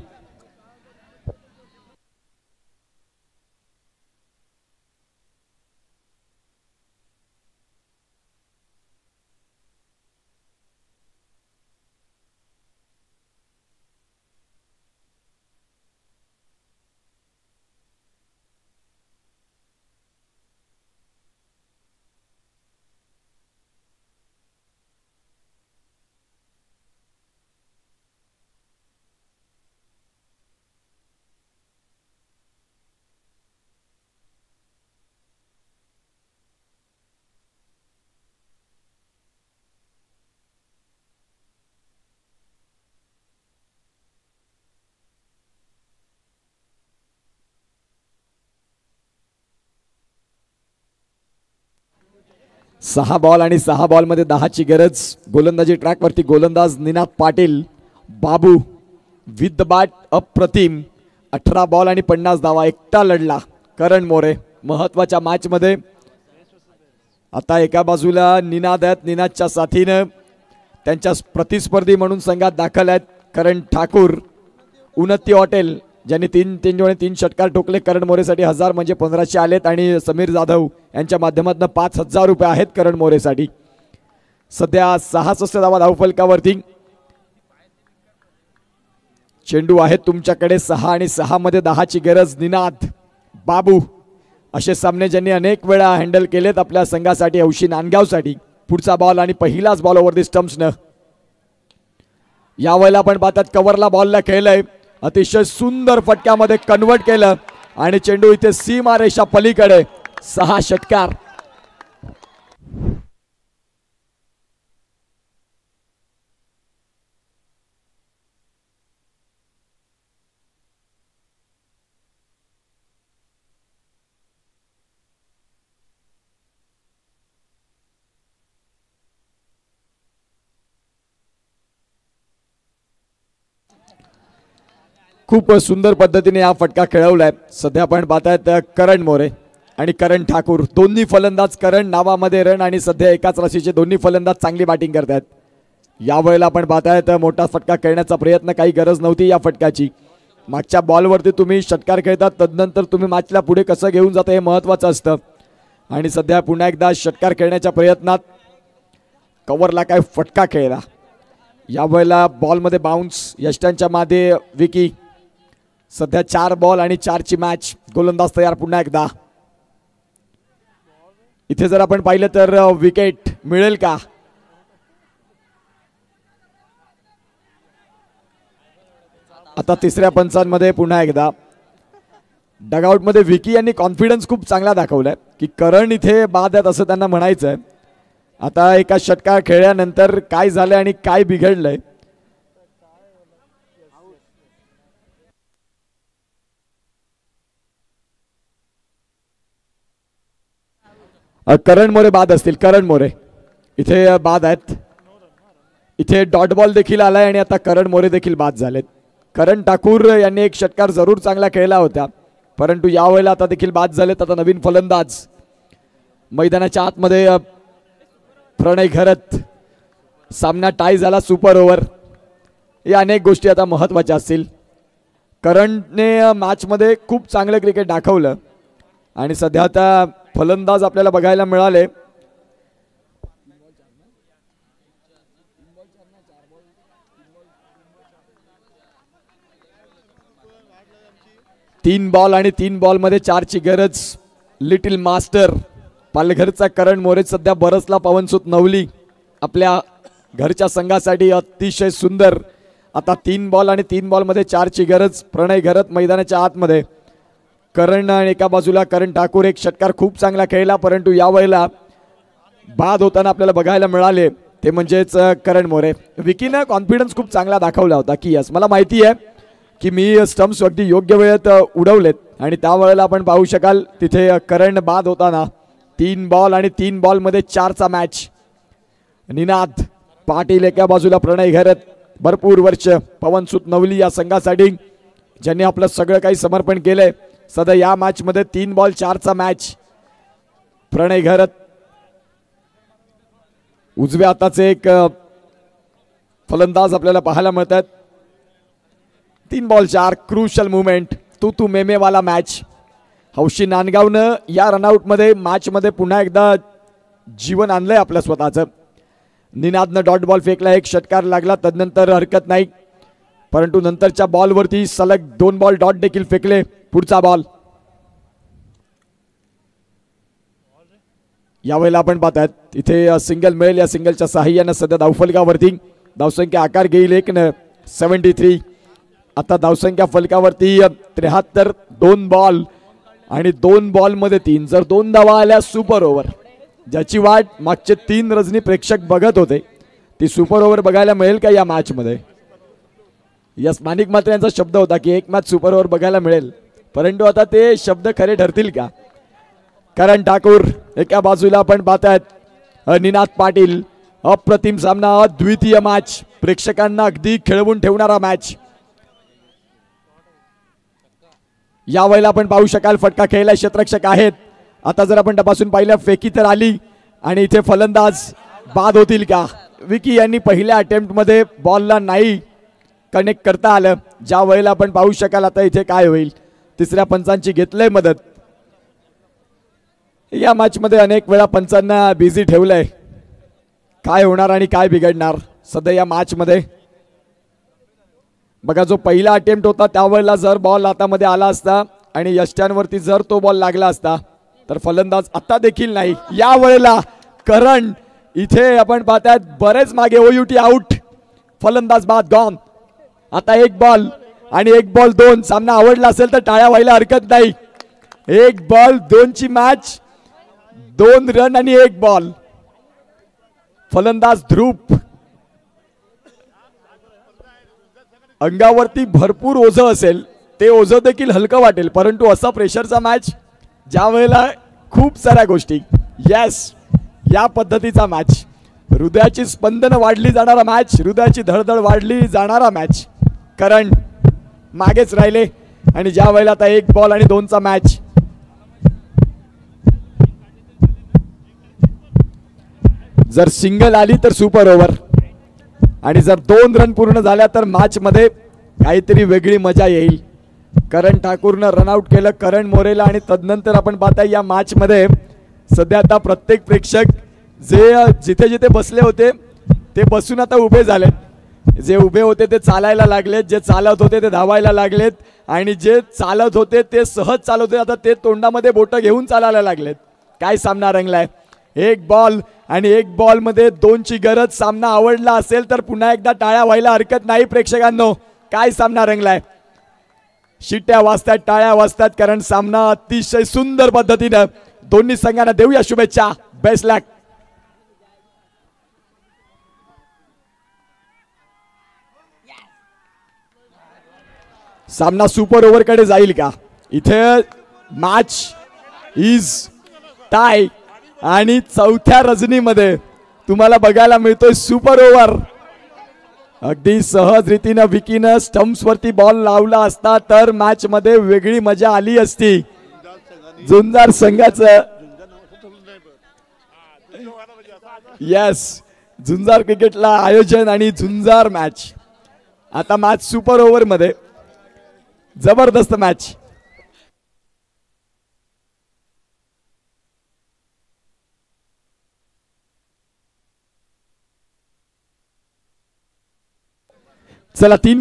सहा बॉल आणि 6 बॉल मध्ये 10ची गरज. गोलंदाजी ट्रॅक वरती गोलंदाज निनाद पाटील. बाबू विथ द बॅट अप्रतिम. 18 बॉल आणि 50 धावा. एकटा लढला करण मोरे महत्वाच्या मॅच मध्ये. आता एका बाजूला निनाद आहेत. निनादच्या साथीनं त्यांच्या प्रतिस्पर्धी म्हणून संघात दाखल आहेत करण ठाकूर. उन्नती हॉटेल ज्यांनी 3 षटकार ठोकले. करण मोरेसाठी 1000 म्हणजे 1500 आलेत. आणि समीर जाधव यांच्या माध्यमातून 5000 रुपये आहेत करण मोरेसाठी. सध्या 66 धावा धावफलकावरती. चेंडू आहे तुमच्याकडे. 6 आणि 6 मध्ये 10ची गरज. निनाद, बाबू असे सामने ज्यांनी अनेक वेळा हँडल केलेत आपल्या संघासाठी हौशी नांदगावसाठी. पुढचा बॉल आणि पहिलाच बॉल ओव्हर दी स्टंप्सनं. यावेळेला आपण पाहतात कव्हरला बॉलला खेळलंय. अतिशय सुंदर फटक्यामध्ये कन्वर्ट केलं आणि चेंडू इथे सीमा रेषा पलीकडे. 6 षटकार. खूप सुंदर पद्धतीने हा फटका खेळवलाय. सध्या आपण पाहतायत करण मोरे आणि करण ठाकूर दोन्ही फलंदाज. करण नावामध्ये रन आणि सध्या एकाच राशीचे दोन्ही फलंदाज चांगली बॅटिंग करतायत. यावेळेला आपण पाहतायत मोठा फटका खेळण्याचा प्रयत्न. काही गरज नव्हती या फटकाची. मागच्या बॉलवरती तुम्ही षटकार खेळतात, तदनंतर तुम्ही मॅचला पुढे कसं घेऊन जाता हे महत्वाचं असतं. आणि सध्या पुन्हा एकदा षटकार खेळण्याच्या प्रयत्नात कव्हरला काय फटका खेळला. यावेळेला बॉलमध्ये बाउन्स. यष्टांच्या मागे विकी. सध्या 4 बॉल आणि 4ची मॅच. गोलंदाज तयार पुन्हा एकदा. इथे जर आपण पाहिलं तर विकेट मिळेल का? आता तिसऱ्या पंचांमध्ये पुन्हा एकदा डगआउटमध्ये विकी यांनी कॉन्फिडन्स खूप चांगला दाखवलाय की करण इथे बाद आहेत असं त्यांना म्हणायचंय. आता एका षटकार खेळल्यानंतर काय झालंय आणि काय बिघडलंय करण मोरे बाद असतील. करण मोरे इथे बाद आहेत. इथे डॉट बॉल देखील आलाय आणि आता करण मोरे देखील बाद झालेत. करण ठाकूर यांनी एक षटकार जरूर चांगला खेळला होता परंतु यावेळेला आता देखील बाद झालेत. आता नवीन फलंदाज मैदानाच्या आतमध्ये प्रणय घरत. सामना टाय झाला सुपर ओव्हर. या अनेक गोष्टी आता महत्त्वाच्या असतील. करणने मॅचमध्ये खूप चांगलं क्रिकेट दाखवलं आणि सध्या आता फलंदाज आपल्याला बघायला मिळाले. तीन बॉल आणि 3 बॉलमध्ये 4ची गरज. लिटिल मास्टर पालघरचा करण मोरे सध्या बरसला पवनसुत नवली आपल्या घरच्या संघासाठी अतिशय सुंदर. आता 3 बॉल आणि 3 बॉलमध्ये 4ची गरज. प्रणय घरत मैदानाच्या आतमध्ये. करण आणि एका बाजूला करण ठाकूर. एक षटकार खूप चांगला खेळला परंतु यावेळेला बाद होताना आपल्याला बघायला मिळाले ते म्हणजेच करण मोरे. विकीनं कॉन्फिडन्स खूप चांगला दाखवला होता की यस मला माहिती आहे की मी स्टम्प्स अगदी योग्य वेळेत उडवलेत आणि त्यावेळेला आपण पाहू शकाल तिथे करण बाद होताना 3 बॉल आणि 3 बॉलमध्ये 4चा मॅच. निनाद पाटील एका बाजूला. प्रणय घरत भरपूर वर्ष पवनसुत नवली या संघासाठी ज्यांनी आपलं सगळं काही समर्पण केलंय. सध्या या मॅच मध्ये 3 बॉल 4चा मॅच. प्रणय घरत उजव्या हाताचे एक फलंदाज आपल्याला पाहायला मिळतात. 3 बॉल 4 क्रुशल मुवमेंट. तू मेमे वाला मॅच. हौशी नांदगावनं या रनआउट मध्ये मॅच मध्ये पुन्हा एकदा जीवन आणलंय आपल्या स्वतःचं. निनादनं डॉट बॉल फेकला. एक षटकार लागला तदनंतर हरकत नाही परंतु नंतरच्या बॉलवरती सलग 2 बॉल डॉट देखील फेकले. पुढचा बॉल. यावेळेला आपण पाहतात इथे सिंगल मिळेल. या सिंगलच्या सहाय्यानं सध्या धावफलकावरती धावसंख्या आकार घेईल 173. आता धावसंख्या फलकावरती 73. 2 बॉल आणि 2 बॉलमध्ये 3. जर 2 धावा आल्या सुपर ओव्हर ज्याची वाट मागचे 3 रजनी प्रेक्षक बघत होते ती सुपर ओव्हर बघायला मिळेल का या मॅच मध्ये? यस माणिक मात्र यांचा शब्द होता की एक मॅच सुपर ओव्हर बघायला मिळेल परंतु आता ते शब्द खरे ठरतील का? करण ठाकूर एका बाजूला आपण पाहतायत निनाद पाटील. अप्रतिम सामना. अद्वितीय मॅच. प्रेक्षकांना अगदी खेळवून ठेवणारा मॅच. यावेळेला आपण पाहू शकाल फटका खेळला क्षेत्ररक्षक आहेत. आता जर आपण तपासून पाहिलं फेकी तर आली आणि इथे फलंदाज बाद होतील का? विकी यांनी पहिल्या अटेम्प्ट मध्ये बॉलला नाही कनेक्ट करता आलं. ज्या वेळेला आपण पाहू शकाल आता इथे काय होईल. तिसऱ्या पंचांची घेतलंय मदत. या मॅच मध्ये अनेक वेळा पंचांना बिझी ठेवलंय. काय होणार आणि काय बिघडणार सध्या या मॅच मध्ये बघा. जो पहिला अटेम्प्ट होता त्यावेळेला जर बॉल हातामध्ये आला असता आणि यष्ट्यांवरती जर तो बॉल लागला असता तर फलंदाज आता देखील नाही. या वेळेला करण इथे आपण पाहतायत बरेच मागे. OUT out. फलंदाज बाद गॉन. आता 1 बॉल आणि 1 बॉल 2. सामना आवडला असेल तर टाळ्या व्हायला हरकत नाही. 1 बॉल 2ची मॅच. 2 रन आणि 1 बॉल. फलंदाज ध्रुव. अंगावरती भरपूर ओझं असेल ते ओझं देखील हलकं वाटेल परंतु असा प्रेशरचा मॅच ज्या वेळेला खूप साऱ्या गोष्टी यस या पद्धतीचा मॅच. हृदयाची स्पंदन वाढली जाणारा मॅच. हृदयाची धडधड वाढली जाणारा मॅच. करण मागेच राहिले आणि ज्या वेळेला आता 1 बॉल आणि 2चा मॅच. जर सिंगल आली तर सुपर ओव्हर आणि जर 2 रन पूर्ण झाल्या तर मॅच मध्ये काहीतरी वेगळी मजा येईल. करण ठाकूरनं रनआउट केलं करण मोरेला आणि तदनंतर आपण पाहता या मॅच मध्ये सध्या आता प्रत्येक प्रेक्षक जे जिथे जिथे बसले होते ते बसून आता उभे झाले. जे उभे होते ते चालायला लागलेत, जे चालत होते ते धावायला लागलेत आणि जे चालत होते ते सहज चालत होते आता ते तोंडामध्ये बोटं घेऊन चालायला लागलेत. काय सामना रंगलाय. एक बॉल आणि एक बॉल मध्ये दोनची गरज. सामना आवडला असेल तर पुन्हा एकदा टाळ्या व्हायला हरकत नाही प्रेक्षकांनो. काय सामना रंगलाय. शिट्ट्या वाजतात, टाळ्या वाजतात, कारण सामना अतिशय सुंदर पद्धतीनं दोन्ही संघांना देऊया शुभेच्छा. बेस्ट लक. सामना सुपर ओव्हर कडे जाईल का. इथे मॅच इज टाय आणि चौथ्या रजनीमध्ये तुम्हाला बघायला मिळतोय सुपर ओव्हर. अगदी सहज रीतीनं विकीनं स्टंप्स वरती बॉल लावला असता तर मॅच मध्ये वेगळी मजा आली असती. झुंजार संघाचं यस झुंजार क्रिकेटला आयोजन आणि झुंजार मॅच. आता मॅच सुपर ओव्हर मध्ये जबरदस्त मॅच. चला 3